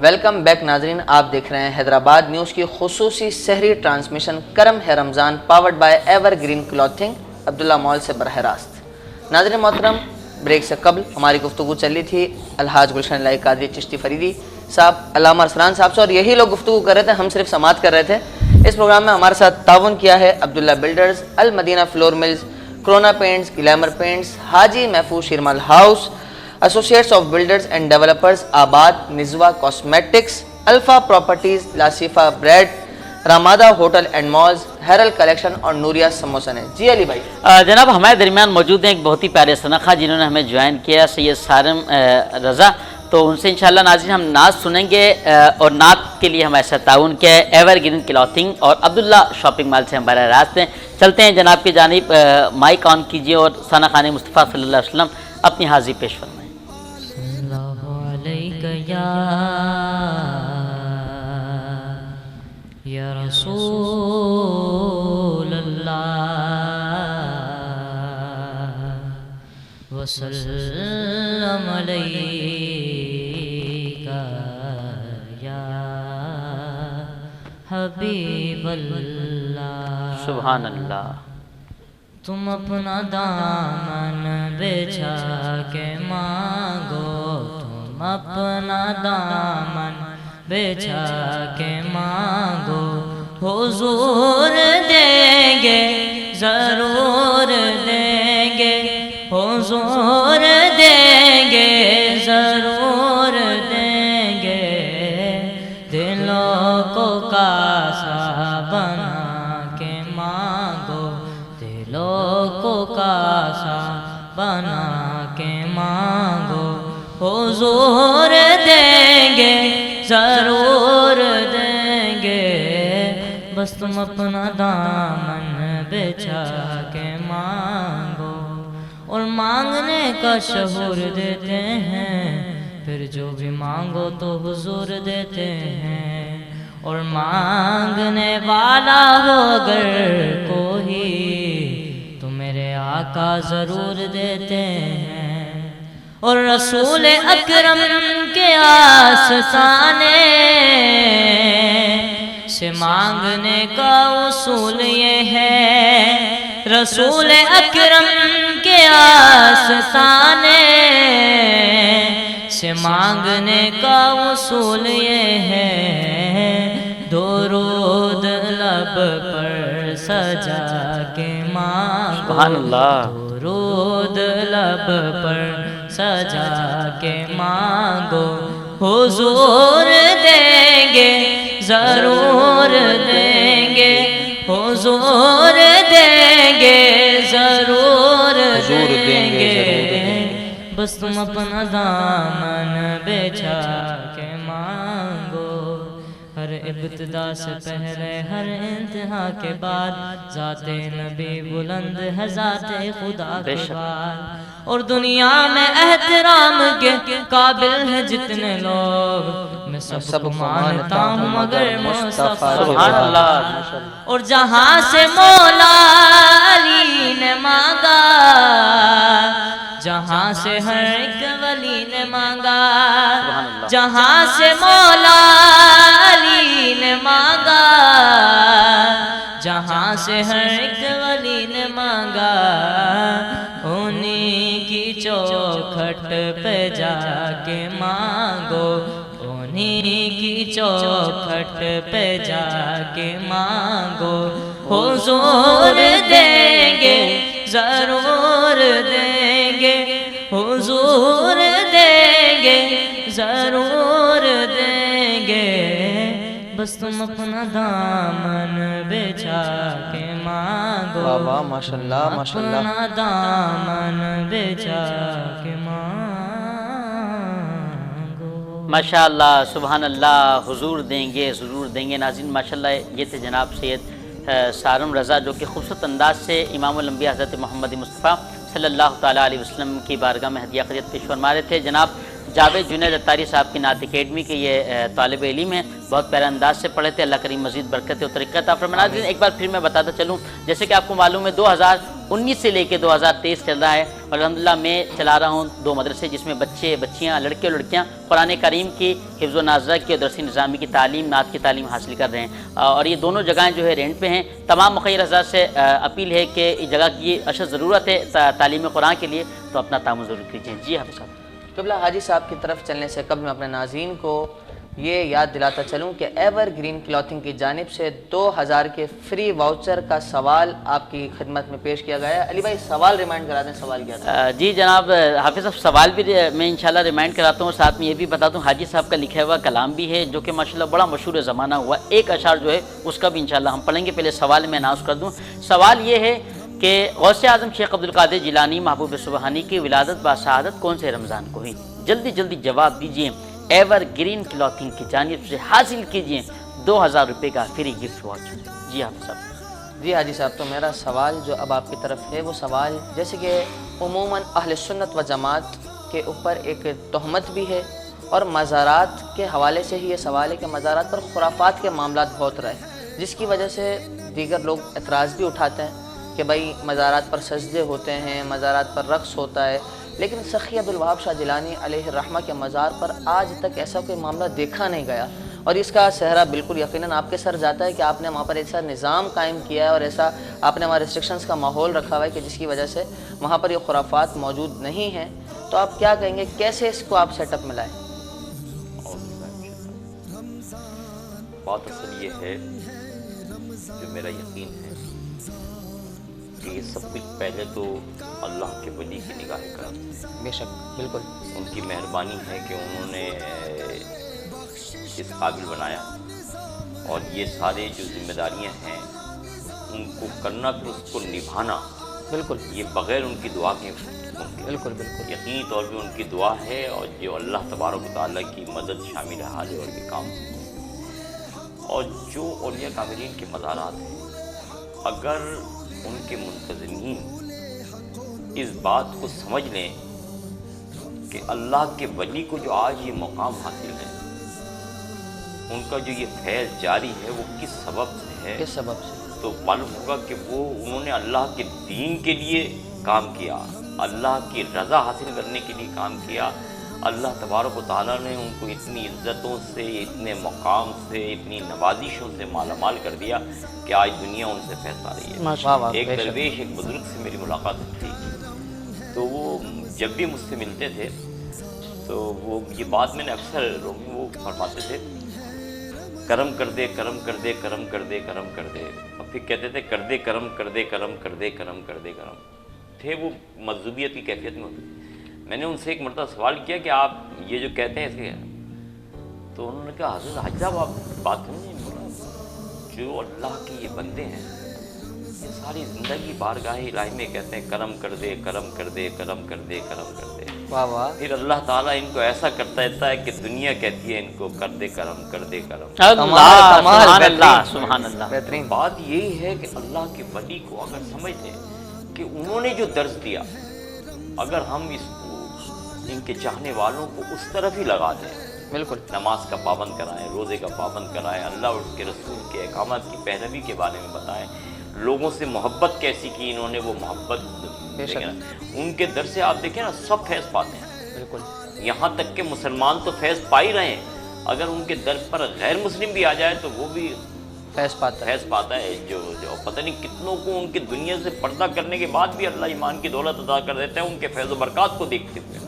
ویلکم بیک ناظرین، آپ دیکھ رہے ہیں حیدرآباد نیوز کی خصوصی سحری ٹرانسمیشن کرم ہے Ramzan powered by evergreen clothing Abdullah mall سے براہ راست۔ ناظرین محترم، بریک سے قبل ہماری گفتگو چل رہی تھی الحاج گلشن الہی قادری چشتی فریدی صاحب، علامہ ارسلان صاحب سے، اور یہی لوگ گفتگو کر رہے تھے، ہم صرف سماعت کر رہے تھے۔ اس پروگرام میں ہمارے ساتھ تعاون کیا ہے Abdullah builders, Almadina flour mills, Corona paints, glamour paints, Haji Mahfooz Sheermal house, associates of builders and developers, ABAD, Nazwa cosmetics, alfa properties, Lasifa bread, Ramada hotel and malls, ہیرل کلیکشن اور نوریا سموسہ نے۔ جی علی بھائی
جناب، ہمارے درمیان موجود ہیں ایک بہت ہی پیارے سنخا جنہوں نے ہمیں جوائن کیا، سید سارم رضا، تو ان سے انشاءاللہ ناظرین ہم نعت سنیں گے، اور نعت کے لیے ہم ایسا تعاون کیا ہے ایور گرین کلوتھنگ اور عبداللہ شاپنگ مال سے ہم براہ راست ہیں۔ چلتے ہیں جناب کی جانب، مائک آن کیجیے اور ثنا خان مصطفیٰ صلی اللہ علیہ وسلم اپنی حاضری پیش فرمائیں۔
یا رسول اللہ وسلم علیکہ یا حبیب اللہ۔
سبحان اللہ۔
تم اپنا دامن بچھا کے مانگو، تم اپنا دامن بچھا کے مانگو، حضور دیں گے ضرور دیں گے، حضور دیں گے ضرور دیں گے، دلوں کو کاسا بنا کے مانگو، دلوں کو کاسا بنا کے مانگو، حضور دیں گے ضرور دیں گے، بس تم اپنا دامن بچھا کے مانگو۔ اور مانگنے کا شعور دیتے ہیں، پھر جو بھی مانگو تو حضور دیتے ہیں، اور مانگنے والا ہو اگر کوئی تو میرے آقا ضرور دیتے ہیں۔ اور رسول اکرم کے آستانے سے مانگنے کا اصول یہ ہے، رسول اکرم کے آستانے سے مانگنے کا اصول یہ ہے، درود لب پر سجا کے مانگو،
سبحان اللہ،
درود لب پر سجا کے مانگو، حضور دیں گے ضرور دیں گے، حضور دیں گے ضرور دیں گے، بس تم اپنا دامن بچھا کے مانگو۔ ہر ابتدا سے پہلے ہر انتہا کے بعد ذات نبی بلند ہے ذات خدا کے بعد، اور دنیا میں احترام کے قابل ہے جتنے لوگ، میں سب کو مانتا ہوں مگر مصطفیٰ
سبحان اللہ۔
اور جہاں سے مولا علی نے مانگا
جہاں سے ہر ایک ولی نے مانگا، جہاں سے مولا علی نے مانگا، جہاں سے ہر ایک ولی نے مانگا، انہی کی چوکھٹ پہ جا کے مانگو، انہی کی چوکھٹ پہ جا کے مانگو، حضور دیں گے ضرور دیں گے، حضور دیں گے ضرور دیں گے، بس تم اپنا دامن بچھا کے مانگو،
واہ واہ ماشاءاللہ ماشاءاللہ،
اپنا دامن بچھا کے مانگو۔
ماشاءاللہ سبحان اللہ، حضور دیں گے ضرور دیں گے۔ ناظرین ماشاءاللہ یہ تھے جناب سید سارم رضا جو کہ خوبصورت انداز سے امام الانبیاء حضرت محمد مصطفیٰ صلی اللہ تعالیٰ علیہ وسلم کی بارگاہ میں ہدیہ خیریت پیش فرما رہے تھے۔ جناب جاوید جنید اتاری صاحب کی نعت اکیڈمی کے یہ طالب علم ہیں، بہت پیارا انداز سے پڑھے تھے، اللہ کریم مزید برکت اور ترقی عطا فرمائے۔ ایک بار پھر میں بتاتا چلوں، جیسے کہ آپ کو معلوم ہے 2019 سے لے کے 2023 چل رہا ہے، اور الحمدللہ میں چلا رہا ہوں 2 مدرسے جس میں بچے بچیاں لڑکے اور لڑکیاں قرآن کریم کی حفظ و ناظرہ کی اور درس نظامی کی تعلیم، نعت کی تعلیم حاصل کر رہے ہیں، اور یہ دونوں جگہیں جو ہے رینٹ پہ ہیں۔ تمام مخیر حضرات سے اپیل ہے کہ اس جگہ کی اشد ضرورت ہے تعلیم قرآن کے لیے، تو اپنا تعاون ضرور کیجیے۔ جی حافظ صاحب۔
قبلہ حاجی صاحب کی طرف چلنے سے قبل میں اپنے ناظرین کو یہ یاد دلاتا چلوں کہ ایور گرین کلوتھنگ کی جانب سے 2000 کے فری واؤچر کا سوال آپ کی خدمت میں پیش کیا گیا ہے۔ علی بھائی سوال ریمائنڈ کرا دیں، سوال کیا تھا؟
جی جناب حافظ صاحب، سوال بھی میں انشاءاللہ ریمائنڈ کراتا ہوں، ساتھ میں یہ بھی بتا دوں حاجی صاحب کا لکھا ہوا کلام بھی ہے جو کہ ماشاءاللہ بڑا مشہور زمانہ ہوا، ایک اشعار جو ہے اس کا بھی انشاءاللہ ہم پڑھیں گے۔ پہلے سوال میں اناؤنس کر دوں، سوال یہ ہے کہ غوث اعظم شیخ عبدالقادر جیلانی محبوب سبحانی کی ولادت بشہادت کون سے رمضان کو ہوئی؟ جلدی جلدی جواب دیجئے، ایور گرین کلوتھنگ کی جانب سے حاصل کیجئے 2000 روپے کا فری گفٹ واچر۔ جی حافظ صاحب۔
جی حاجی صاحب، تو میرا سوال جو اب آپ کی طرف ہے وہ سوال جیسے کہ عموماً اہل سنت و جماعت کے اوپر ایک تہمت بھی ہے، اور مزارات کے حوالے سے ہی یہ سوال ہے کہ مزارات پر خرافات کے معاملات بہت رہے، جس کی وجہ سے دیگر لوگ اعتراض بھی اٹھاتے ہیں کہ بھائی مزارات پر سجدے ہوتے ہیں، مزارات پر رقص ہوتا ہے، لیکن سخی عبدالوہاب شاہ جیلانی علیہ الرحمہ کے مزار پر آج تک ایسا کوئی معاملہ دیکھا نہیں گیا، اور اس کا صحرا بالکل یقیناً آپ کے سر جاتا ہے کہ آپ نے وہاں پر ایسا نظام قائم کیا ہے اور ایسا آپ نے وہاں ریسٹرکشنز کا ماحول رکھا ہوا ہے کہ جس کی وجہ سے وہاں پر یہ خرافات موجود نہیں ہیں، تو آپ کیا کہیں گے، کیسے اس کو آپ سیٹ اپ میں لائیں؟
بات اصل یہ ہے، جو میرا یقین ہے کہ یہ سب کچھ پہلے تو اللہ کے ولی کی نگاہ کرم ہے۔
بے شک، بالکل
ان کی مہربانی ہے کہ انہوں نے اس قابل بنایا، اور یہ سارے جو ذمہ داریاں ہیں ان کو کرنا پھر اس کو نبھانا،
بالکل
یہ بغیر ان کی دعا کے ممکن،
بالکل بالکل
یقینی طور پہ ان کی دعا ہے، اور جو اللہ تبارک و تعالیٰ کی مدد شامل ہے حال اور کے کام، اور جو اولیاء کاملین کے مزارات ہیں، اگر ان کے منتظمین اس بات کو سمجھ لیں کہ اللہ کے ولی کو جو آج یہ مقام حاصل ہے، ان کا جو یہ فیض جاری ہے وہ کس سبب سے ہے،
کس سبب سے،
تو معلوم ہوگا کہ وہ انہوں نے اللہ کے دین کے لیے کام کیا، اللہ کی رضا حاصل کرنے کے لیے کام کیا۔ اللہ تبارک و تعالیٰ نے ان کو اتنی عزتوں سے، اتنے مقام سے، اتنی نوازشوں سے مالا مال کر دیا کہ آج دنیا ان سے فیض پا رہی ہے۔ ایک درویش ایک بزرگ سے میری ملاقات تھی، تو وہ جب بھی مجھ سے ملتے تھے تو وہ یہ بات میں نے اکثر وہ فرماتے تھے، کرم کر دے، کرم کر دے، کرم کر دے، کرم کر دے، اور پھر کہتے تھے کر دے کرم، کر دے کرم، کر دے کرم، کر دے کرم، تھے وہ مجذوبیت کی کیفیت میں ہوتے۔ میں نے ان سے ایک مرتبہ سوال کیا کہ آپ یہ جو کہتے ہیں اس کے، تو انہوں نے کہا حضرت حاجی صاحب آپ بات سمجھیں، جو اللہ کے یہ بندے ہیں یہ ساری زندگی بارگاہ الہی میں کہتے ہیں کرم کر دے، کرم کر دے، کرم کر دے، کرم کر دے،
واہ واہ،
پھر اللہ تعالیٰ ان کو ایسا کرتا رہتا ہے کہ دنیا کہتی ہے ان کو کر دے کرم، کر دے کرم۔
سبحان اللہ، سبحان اللہ۔
بہترین
بات یہی ہے کہ اللہ کے ولی کو اگر سمجھ لیں کہ انہوں نے جو درس دیا، اگر ہم اس کو ان کے چاہنے والوں کو اس طرف ہی لگا دیں،
بالکل
نماز کا پابند کرائیں، روزے کا پابند کرائیں، اللہ اور اس کے رسول کے احکامات کی پیروی کے بارے میں بتائیں، لوگوں سے محبت کیسی کی انہوں نے، وہ محبت دیکھیں نا، ان کے در سے آپ دیکھیں نا سب فیض پاتے ہیں،
بالکل،
یہاں تک کہ مسلمان تو فیض پا ہی رہے ہیں، اگر ان کے در پر غیر مسلم بھی آ جائے تو وہ بھی
فیض پاتا ہے، جو پتہ نہیں کتنوں کو ان کی دنیا سے پردہ کرنے کے بعد بھی اللہ ایمان کی دولت عطا کر دیتا ہے ان کے فیض و برکات کو دیکھتے ہوئے،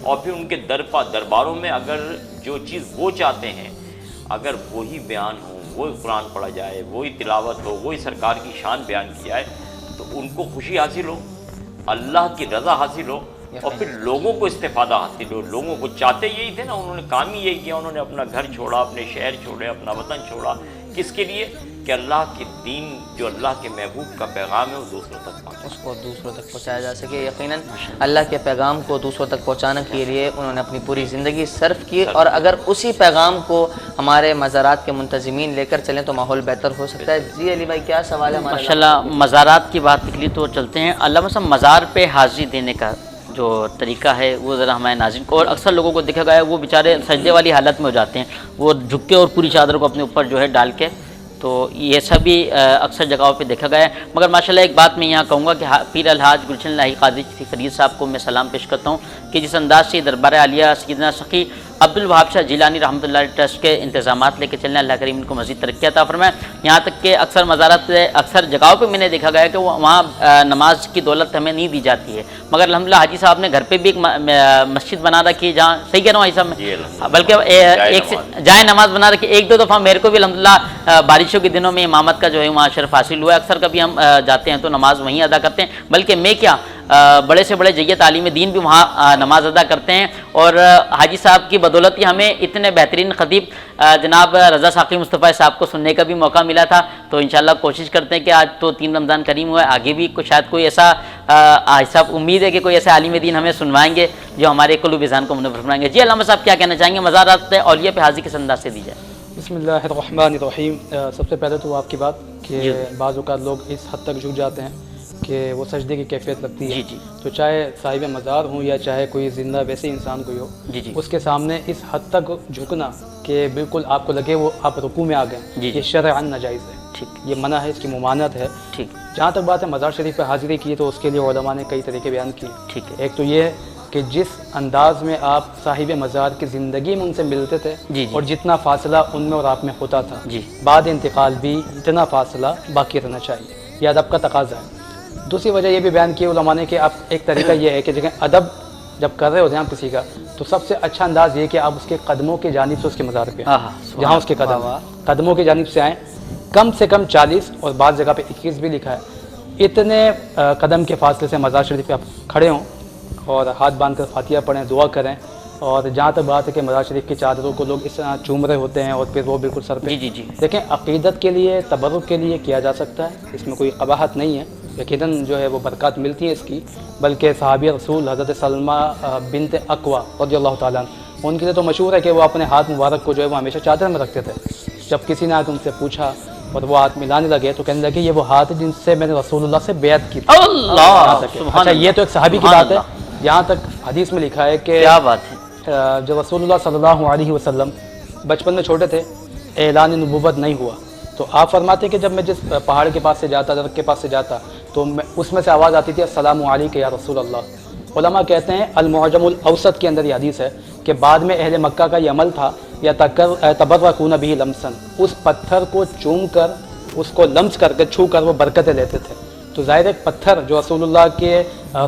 اور پھر ان کے درباروں میں اگر جو چیز وہ چاہتے ہیں اگر وہی بیان ہو، وہی قرآن پڑھا جائے، وہی تلاوت ہو، وہی سرکار کی شان بیان کی جائے تو ان کو خوشی حاصل ہو، اللہ کی رضا حاصل ہو، اور پھر لوگوں کو استفادہ حاصل ہو۔ لوگوں کو چاہتے یہی تھے نا، انہوں نے کام ہی یہی کیا، انہوں نے اپنا گھر چھوڑا، اپنے شہر چھوڑے، اپنا وطن چھوڑا، کس کے لیے؟ کہ اللہ کے دین، جو اللہ کے محبوب کا پیغام ہے وہ دوسروں تک پہنچے، اس کو دوسروں تک پہنچایا جا سکے۔ یقیناً اللہ کے پیغام کو دوسروں تک پہنچانے کے لیے انہوں نے اپنی پوری زندگی صرف کی، اور اگر اسی پیغام کو ہمارے مزارات کے منتظمین لے کر چلیں تو ماحول بہتر ہو سکتا ہے۔ جی علی بھائی کیا سوال ہے؟
ماشاءاللہ مزارات کی بات نکلی تو چلتے ہیں۔ علامہ صاحب مزار پہ حاضری دینے کا جو طریقہ ہے وہ ذرا ہمارے ناظرین کو، اور اکثر لوگوں کو دیکھا گیا ہے وہ بیچارے سجدے والی حالت میں ہو جاتے ہیں، وہ جھک کے اور پوری چادر کو اپنے اوپر جو ہے ڈال کے، تو یہ سب بھی اکثر جگہوں پہ دیکھا گیا ہے۔ مگر ماشاءاللہ ایک بات میں یہاں کہوں گا کہ پیر الحاج گلشن الہی قادری چشتی فرید صاحب کو میں سلام پیش کرتا ہوں کہ جس انداز سے دربار عالیہ سیدنا سخی عبدالوہاب شاہ جیلانی رحمۃ اللہ علیہ ٹرسٹ کے انتظامات لے کے چلنے، اللہ کریم ان کو مزید ترقی عطا فرمائے۔ یہاں تک کہ اکثر مزارات اکثر جگہوں پہ میں نے دیکھا گیا ہے کہ وہاں نماز کی دولت ہمیں نہیں دی جاتی ہے، مگر الحمدللہ حاجی صاحب نے گھر پہ بھی ایک مسجد بنا رکھی ہے جہاں، صحیح کہہ رہا ہوں حاجی صاحب، بلکہ ایک جائے نماز بنا رکھی، ایک دو دفعہ میرے کو بھی الحمدللہ بارشوں کے دنوں میں امامت کا جو ہے وہاں شرف حاصل ہوا ہے، اکثر کبھی ہم جاتے ہیں تو نماز وہیں ادا کرتے ہیں، بلکہ میں کیا بڑے سے بڑے جیت عالم دین بھی وہاں نماز ادا کرتے ہیں، اور حاجی صاحب کی بدولت ہی ہمیں اتنے بہترین خطیب جناب رضا ساقی مصطفیٰ صاحب کو سننے کا بھی موقع ملا تھا۔ تو انشاءاللہ کوشش کرتے ہیں کہ آج تو 3 رمضان کریم ہوا ہے، آگے بھی شاید کوئی ایسا حاجی صاحب امید ہے کہ کوئی ایسے عالم دین ہمیں سنوائیں گے جو ہمارے قلوب ذہن کو منور فرمائیں گے۔ جی علامہ صاحب کیا کہنا چاہیں گے مزارات اولیاء پہ حاضری کس انداز سے دی جائے؟
بسم اللہ الرحمن الرحیم۔ سب سے پہلے تو آپ کی بات کہ بعض اوقات لوگ اس حد تک جھک جاتے ہیں کہ وہ سجدے کی کیفیت لگتی ہے، تو چاہے صاحب مزار ہوں یا چاہے کوئی زندہ ویسے انسان کوئی ہو، اس کے سامنے اس حد تک جھکنا کہ بالکل آپ کو لگے وہ آپ رکوع میں آ گئے، یہ شرعاً ناجائز ہے، یہ منع ہے، اس کی ممانعت ہے۔ جہاں تک بات ہے مزار شریف پہ حاضری کی تو اس کے لیے علماء نے کئی طریقے بیان کیے۔ ایک تو یہ کہ جس انداز میں آپ صاحب مزار کی زندگی میں ان سے ملتے تھے اور جتنا فاصلہ ان میں اور آپ میں ہوتا تھا، بعد انتقال بھی اتنا فاصلہ باقی رہنا چاہیے، یہ ادب کا تقاضا ہے۔ دوسری وجہ یہ بھی بیان کی علماء نے کہ آپ ایک طریقہ یہ ہے کہ ادب جب کر رہے ہوتے ہیں آپ کسی کا تو سب سے اچھا انداز یہ کہ آپ اس کے قدموں کی جانب سے اس کے مزار پہ جہاں اس کے قدموں کی جانب سے آئیں، کم سے کم 40 اور بعض جگہ پہ 21 بھی لکھا ہے، اتنے قدم کے فاصلے سے مزار شریف پہ آپ کھڑے ہوں اور ہاتھ باندھ کر فاتحہ پڑھیں، دعا کریں۔ اور جہاں تک بات ہے کہ مزار شریف کی چادروں کو لوگ اس طرح چوم رہے ہوتے ہیں اور پھر وہ بالکل سر پہ، دیکھیں عقیدت کے لیے تبرک کے لیے کیا جا سکتا ہے، اس میں کوئی قباحت نہیں ہے، یقیناً جو ہے وہ برکات ملتی ہیں اس کی، بلکہ صحابی رسول حضرت سلمہ بنت اقوا رضی اللہ تعالیٰ عنہ، ان کے لیے تو مشہور ہے کہ وہ اپنے ہاتھ مبارک کو جو ہے وہ ہمیشہ چادر میں رکھتے تھے۔ جب کسی نے آ کے ان سے پوچھا اور وہ ہاتھ ملانے لگے تو کہنے لگے یہ وہ ہاتھ جن سے میں نے رسول اللہ سے بیعت کی تھی۔ اچھا یہ تو ایک صحابی کی بات ہے، یہاں تک حدیث میں لکھا ہے کہ
کیا بات ہے،
جب رسول اللہ صلی اللہ علیہ وسلم بچپن میں چھوٹے تھے، اعلان نبوت نہیں ہوا، تو آپ فرماتے کہ جب میں جس پہاڑ کے پاس سے جاتا، درخت کے پاس سے جاتا تو اس میں سے آواز آتی تھی السلام علیک یا رسول اللہ۔ علماء کہتے ہیں المعجم الاوسط کے اندر یہ حدیث ہے کہ بعد میں اہل مکہ کا یہ عمل تھا یا تبرکون به لمسا، اس پتھر کو چوم کر اس کو لمس کر کے چھو کر وہ برکتیں لیتے تھے۔ تو ظاہر ایک پتھر جو رسول اللہ کے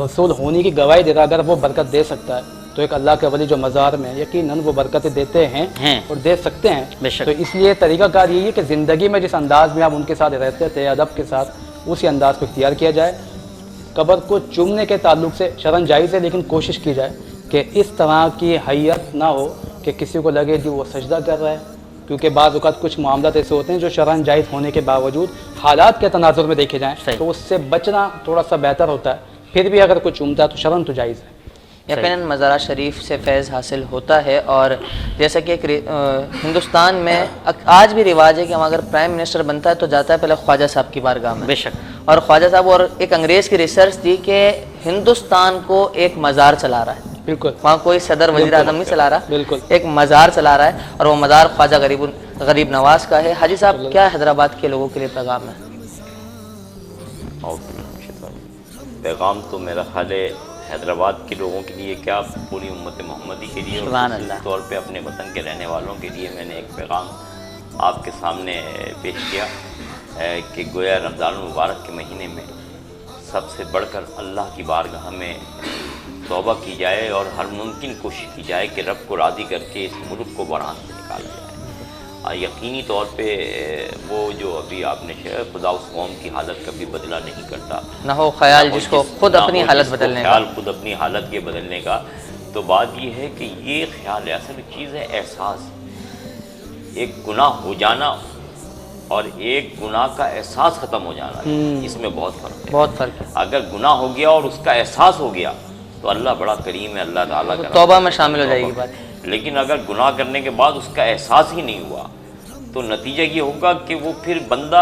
رسول ہونے کی گواہی دیتا، اگر وہ برکت دے سکتا ہے تو ایک اللہ کے ولی جو مزار میں یقیناً وہ برکتیں دیتے ہیں اور دے سکتے ہیں۔ تو اس لیے طریقہ کار یہی ہے کہ زندگی میں جس انداز میں آپ ان کے ساتھ رہتے تھے ادب کے ساتھ، اسی انداز کو اختیار کیا جائے۔ قبر کو چومنے کے تعلق سے شرعاً جائز ہے، لیکن کوشش کی جائے کہ اس طرح کی حیت نہ ہو کہ کسی کو لگے کہ وہ سجدہ کر رہا ہے، کیونکہ بعض اوقات کچھ معاملات ایسے ہوتے ہیں جو شرعاً جائز ہونے کے باوجود حالات کے تناظر میں دیکھے جائیں تو اس سے بچنا تھوڑا سا بہتر ہوتا ہے۔ پھر بھی اگر کوئی چومتا ہے تو شرعاً تو جائز ہے۔
یقیناً مزارات شریف سے فیض حاصل ہوتا ہے، اور جیسا کہ ہندوستان میں آج بھی رواج ہے کہ ہم اگر پرائم منسٹر بنتا ہے تو جاتا ہے پہلے خواجہ صاحب کی بارگاہ میں، بے شک، اور خواجہ صاحب، اور ایک انگریز کی ریسرچ تھی کہ ہندوستان کو ایک مزار چلا رہا ہے،
بالکل
وہاں کوئی صدر وزیر اعظم نہیں چلا رہا،
بالکل
ایک مزار چلا رہا ہے، اور وہ مزار خواجہ غریب نواز کا ہے۔ حاجی صاحب کیا حیدرآباد کے لوگوں کے لیے پیغام ہے؟
پیغام تو میرا خیال ہے حیدرآباد کے لوگوں کے لیے کیا پوری امت محمدی کے لیے اور خصوصی طور پہ اپنے وطن کے رہنے والوں کے لیے میں نے ایک پیغام آپ کے سامنے پیش کیا کہ گویا رمضان المبارک کے مہینے میں سب سے بڑھ کر اللہ کی بارگاہ میں توبہ کی جائے اور ہر ممکن کوشش کی جائے کہ رب کو راضی کر کے اس ملک کو بحران سے نکالا جائے. یقینی طور پہ وہ جو ابھی آپ نے شعر خدا اس قوم کی حالت کبھی بدلا نہیں کرتا،
نہ ہو خیال جس کو خود اپنی حالت بدلنے کا،
خیال خود اپنی حالت کے بدلنے کا. تو بات یہ ہے کہ یہ خیال ہے، اصل چیز ہے احساس. ایک گناہ ہو جانا اور ایک گناہ کا احساس ختم ہو جانا، اس میں بہت فرق ہے.
بہت فرق ہے.
اگر گناہ ہو گیا اور اس کا احساس ہو گیا تو اللہ بڑا کریم ہے، اللہ تعالیٰ کا
توبہ میں شامل ہو جائے گی بات.
لیکن اگر گناہ کرنے کے بعد اس کا احساس ہی نہیں ہوا تو نتیجہ یہ ہوگا کہ وہ پھر بندہ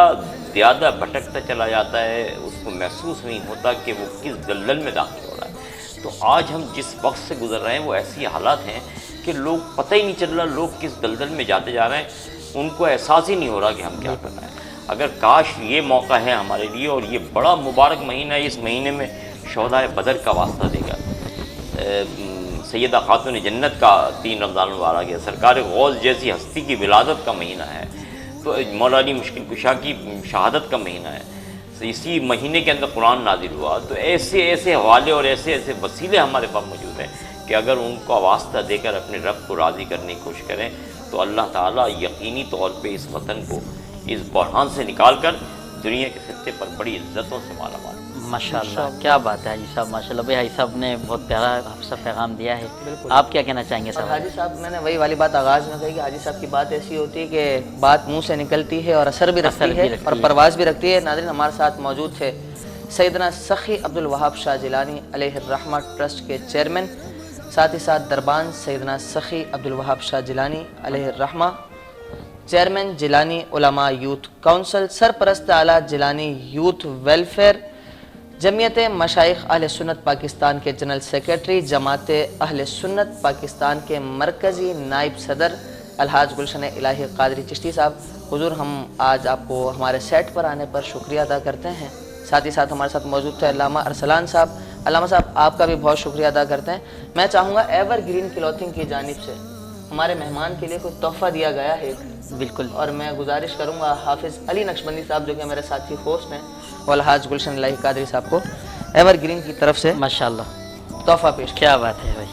زیادہ بھٹکتا چلا جاتا ہے، اس کو محسوس نہیں ہوتا کہ وہ کس دلدل میں داخل ہو رہا ہے. تو آج ہم جس وقت سے گزر رہے ہیں وہ ایسی حالات ہیں کہ لوگ پتہ ہی نہیں چل رہا لوگ کس دلدل میں جاتے جا رہے ہیں، ان کو احساس ہی نہیں ہو رہا کہ ہم کیا کر رہے ہیں. اگر کاش یہ موقع ہے ہمارے لیے، اور یہ بڑا مبارک مہینہ ہے، اس مہینے میں شہدائے بدر کا واسطہ دے گا، سیدہ خاتون جنت کا 3 رمضان المبارک ہے، سرکار غوث جیسی ہستی کی ولادت کا مہینہ ہے، تو مولا علی مشکل کشا کی شہادت کا مہینہ ہے. اسی مہینے کے اندر قرآن نازل ہوا. تو ایسے ایسے حوالے اور ایسے ایسے وسیلے ہمارے پاس موجود ہیں کہ اگر ان کو واسطہ دے کر اپنے رب کو راضی کرنے کی کوشش کریں تو اللہ تعالیٰ یقینی طور پہ اس وطن کو اس بحران سے نکال کر دنیا کے خطے پر بڑی عزتوں سے مالا مال.
ماشاءاللہ کیا بات ہے حاجی صاحب، ماشاءاللہ بھائی حاجی صاحب نے بہت پیارا سا پیغام دیا ہے. آپ کیا کہنا چاہیں گے صاحب؟
حاجی صاحب میں نے وہی والی بات آغاز میں کہی کہ حاجی صاحب کی بات ایسی ہوتی ہے کہ بات منہ سے نکلتی ہے اور اثر بھی رکھتی ہے اور پرواز بھی رکھتی ہے. ناظرین ہمارے ساتھ موجود تھے سیدنا سخی عبدالوہاب شاہ جیلانی علیہ الرحمہ ٹرسٹ کے چیئرمین، ساتھ ہی ساتھ دربان سیدنا سخی عبدالوہاب شاہ جیلانی علیہ الرحمہ، چیئرمین جیلانی علماء یوتھ کونسل، سرپرست اعلیٰ جیلانی یوتھ ویلفیئر، جمعیت مشائخ اہل سنت پاکستان کے جنرل سیکریٹری، جماعت اہل سنت پاکستان کے مرکزی نائب صدر الحاج گلشن الہی قادری چشتی صاحب. حضور ہم آج آپ کو ہمارے سیٹ پر آنے پر شکریہ ادا کرتے ہیں. ساتھ ہی ساتھ ہمارے ساتھ موجود تھے علامہ ارسلان صاحب. علامہ صاحب آپ کا بھی بہت شکریہ ادا کرتے ہیں. میں چاہوں گا ایور گرین کلوتھنگ کی جانب سے ہمارے مہمان کے لیے کوئی تحفہ دیا گیا ہے
بالکل،
اور میں گزارش کروں گا حافظ علی نقشبندی صاحب جو کہ میرے ساتھی ہوسٹ ہیں اور الحاج گلشن الہی قادری صاحب کو ایور گرین کی طرف سے
ماشاءاللہ
تحفہ پیش.
کیا بات ہے بھائی.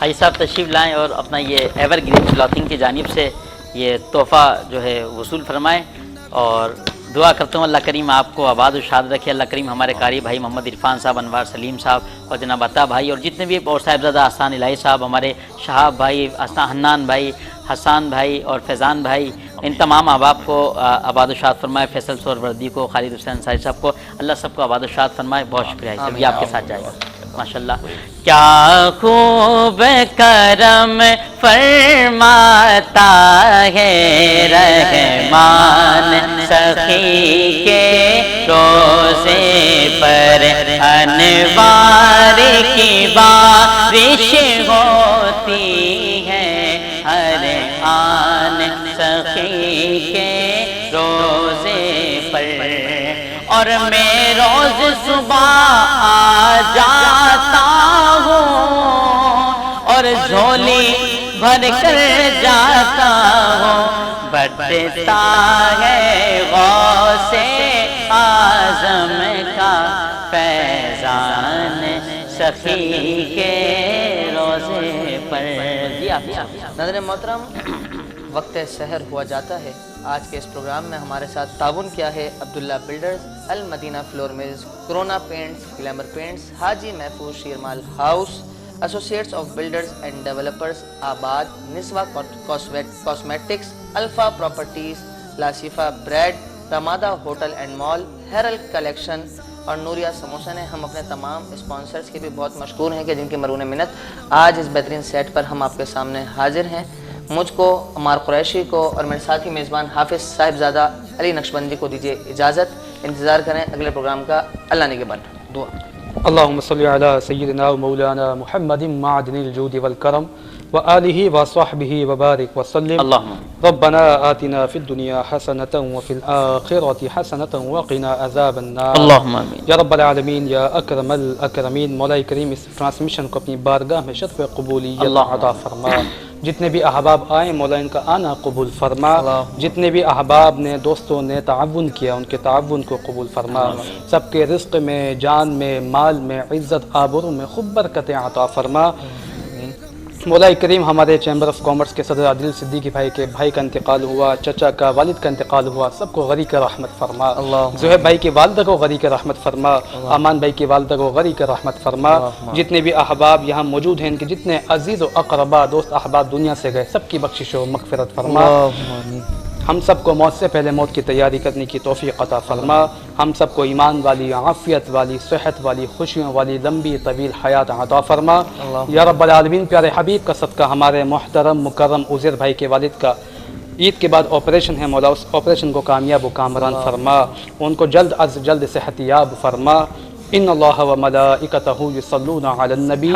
حاجی صاحب تشریف لائیں اور اپنا یہ ایور گرین کلوتھنگ کی جانب سے یہ تحفہ جو ہے وصول فرمائیں، اور دعا کرتا ہوں اللہ کریم آپ کو آباد و شاد رکھے. اللہ کریم ہمارے قاری بھائی محمد عرفان صاحب، انوار سلیم صاحب اور جناب عطا بھائی اور جتنے بھی اور صاحبزادہ احسان الہی صاحب، ہمارے شہاب بھائی، حنان بھائی، حسان بھائی اور فیضان بھائی، ان تمام احباب کو آباد و شاد فرمائے. فیصل سور وردی کو، خالد حسین انصاری صاحب کو، اللہ سب کو آباد و شاد فرمائے. بہت شکریہ صاحب، یہ آپ کے ساتھ جائے گا ماشاءاللہ. کیا خوب کرم فرماتا ہے رحمان سخی کے روزے پر، انوار کی بارش ہوتی ہے ہر آن سخی کے روزے پر. اور میں روز صبح آ جاتا ہوں اور جھولی بھر کر جاتا ہوں، بٹتا ہے غوث اعظم کا فیضان سخی کے روزے پر.
ناظرین محترم وقت سحر ہوا جاتا ہے. آج کے اس پروگرام میں ہمارے ساتھ تعاون کیا ہے Abdullah builders, Almadina flour mills, Corona paints, glamour paints, Haji Mahfooz Sheermal house, associates of builders and developers ABAD, Naswa cosmetics, alfa properties, Lasifa bread, Ramada hotel and mall, ہیرل کلیکشن اور نوریہ سموسہ نے. ہم اپنے تمام اسپانسرز کے بھی بہت مشکور ہیں کہ جن کی مرہون منت آج اس بہترین سیٹ پر ہم آپ کے سامنے حاضر ہیں. مجھ کو، عمار قریشی کو اور میرے ساتھی میزبان حافظ صاحبزادہ علی نقشبندی کو دیجیے اجازت. انتظار کریں اگلے پروگرام کا. اللہ نگہبان. دعا.
اللهم صل على سيدنا ومولانا محمد معدن الجود والكرم وآلہ وصحبہ وبارک وسلم.
اللہم
ربنا آتنا فی الدنیا حسنة وفی الآخرة حسنة وقنا عذاب النار.
اللہم آمین.
یا رب العالمین یا اکرم الاکرمین، مولا کریم اس ٹرانسمیشن کو اپنی بارگاہ میں شرف قبولیت عطا فرما. جتنے بھی احباب آئے مولا ان کا آنا قبول فرما. جتنے بھی احباب نے دوستوں نے تعاون کیا ان کے تعاون کو قبول فرما. سب کے رزق میں، جان میں، مال میں، عزت آبرو میں خوب برکتیں عطا فرما. مولا کریم ہمارے چیمبر آف کامرس کے صدر عادل صدیقی بھائی کے بھائی کا انتقال ہوا، چچا کا، والد کا انتقال ہوا، سب کو غریق رحمت فرما. زہیب بھائی کی والدہ کو غریق رحمت فرما. امان بھائی کی والدہ کو غریق رحمت فرما. جتنے بھی احباب یہاں موجود ہیں، ان کے جتنے عزیز و اقربا دوست احباب دنیا سے گئے، سب کی بخشش و مغفرت فرما. ہم سب کو موت سے پہلے موت کی تیاری کرنے کی توفیق عطا فرما. ہم سب کو ایمان والی، عافیت والی، صحت والی، خوشیوں والی لمبی طویل حیات عطا فرما. یا رب العالمین پیارے حبیب کا صدقہ ہمارے محترم مکرم عزیر بھائی کے والد کا عید کے بعد آپریشن ہے، مولا اس آپریشن کو کامیاب و کامران فرما. ان کو جلد از جلد صحت یاب فرما. ان اللہ و ملائکتہ یصلون علی النبی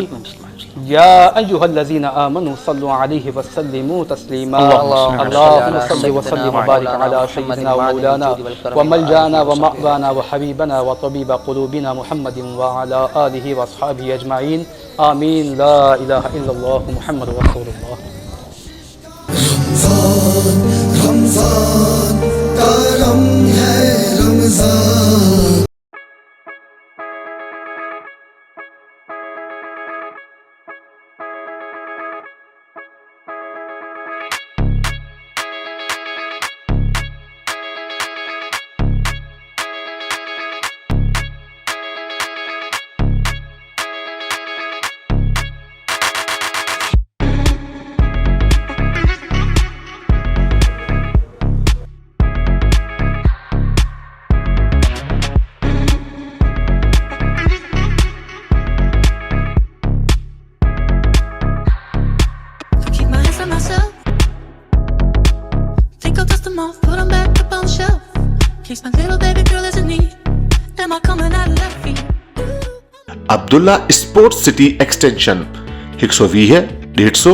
یا ایہا الذین آمنوا صلوا علیہ وسلموا تسلیما. اللہم صل وسلم وبارک علی سیدنا و مولانا و ملجانا و مأوانا و حبیبنا و طبیب قلوبنا محمد وعلی آلہ واصحابہ اجمعین. آمین. لا الہ الا اللہ محمد رسول اللہ.
رمضان کرم ہے رمضان.
Keep my hands on myself. Think I'll dust them off, put them back up on the shelf. Case my little baby girl is in need. Am I coming out of left field?
Abdullah sports city extension 120 150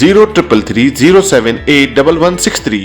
0333078163.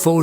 4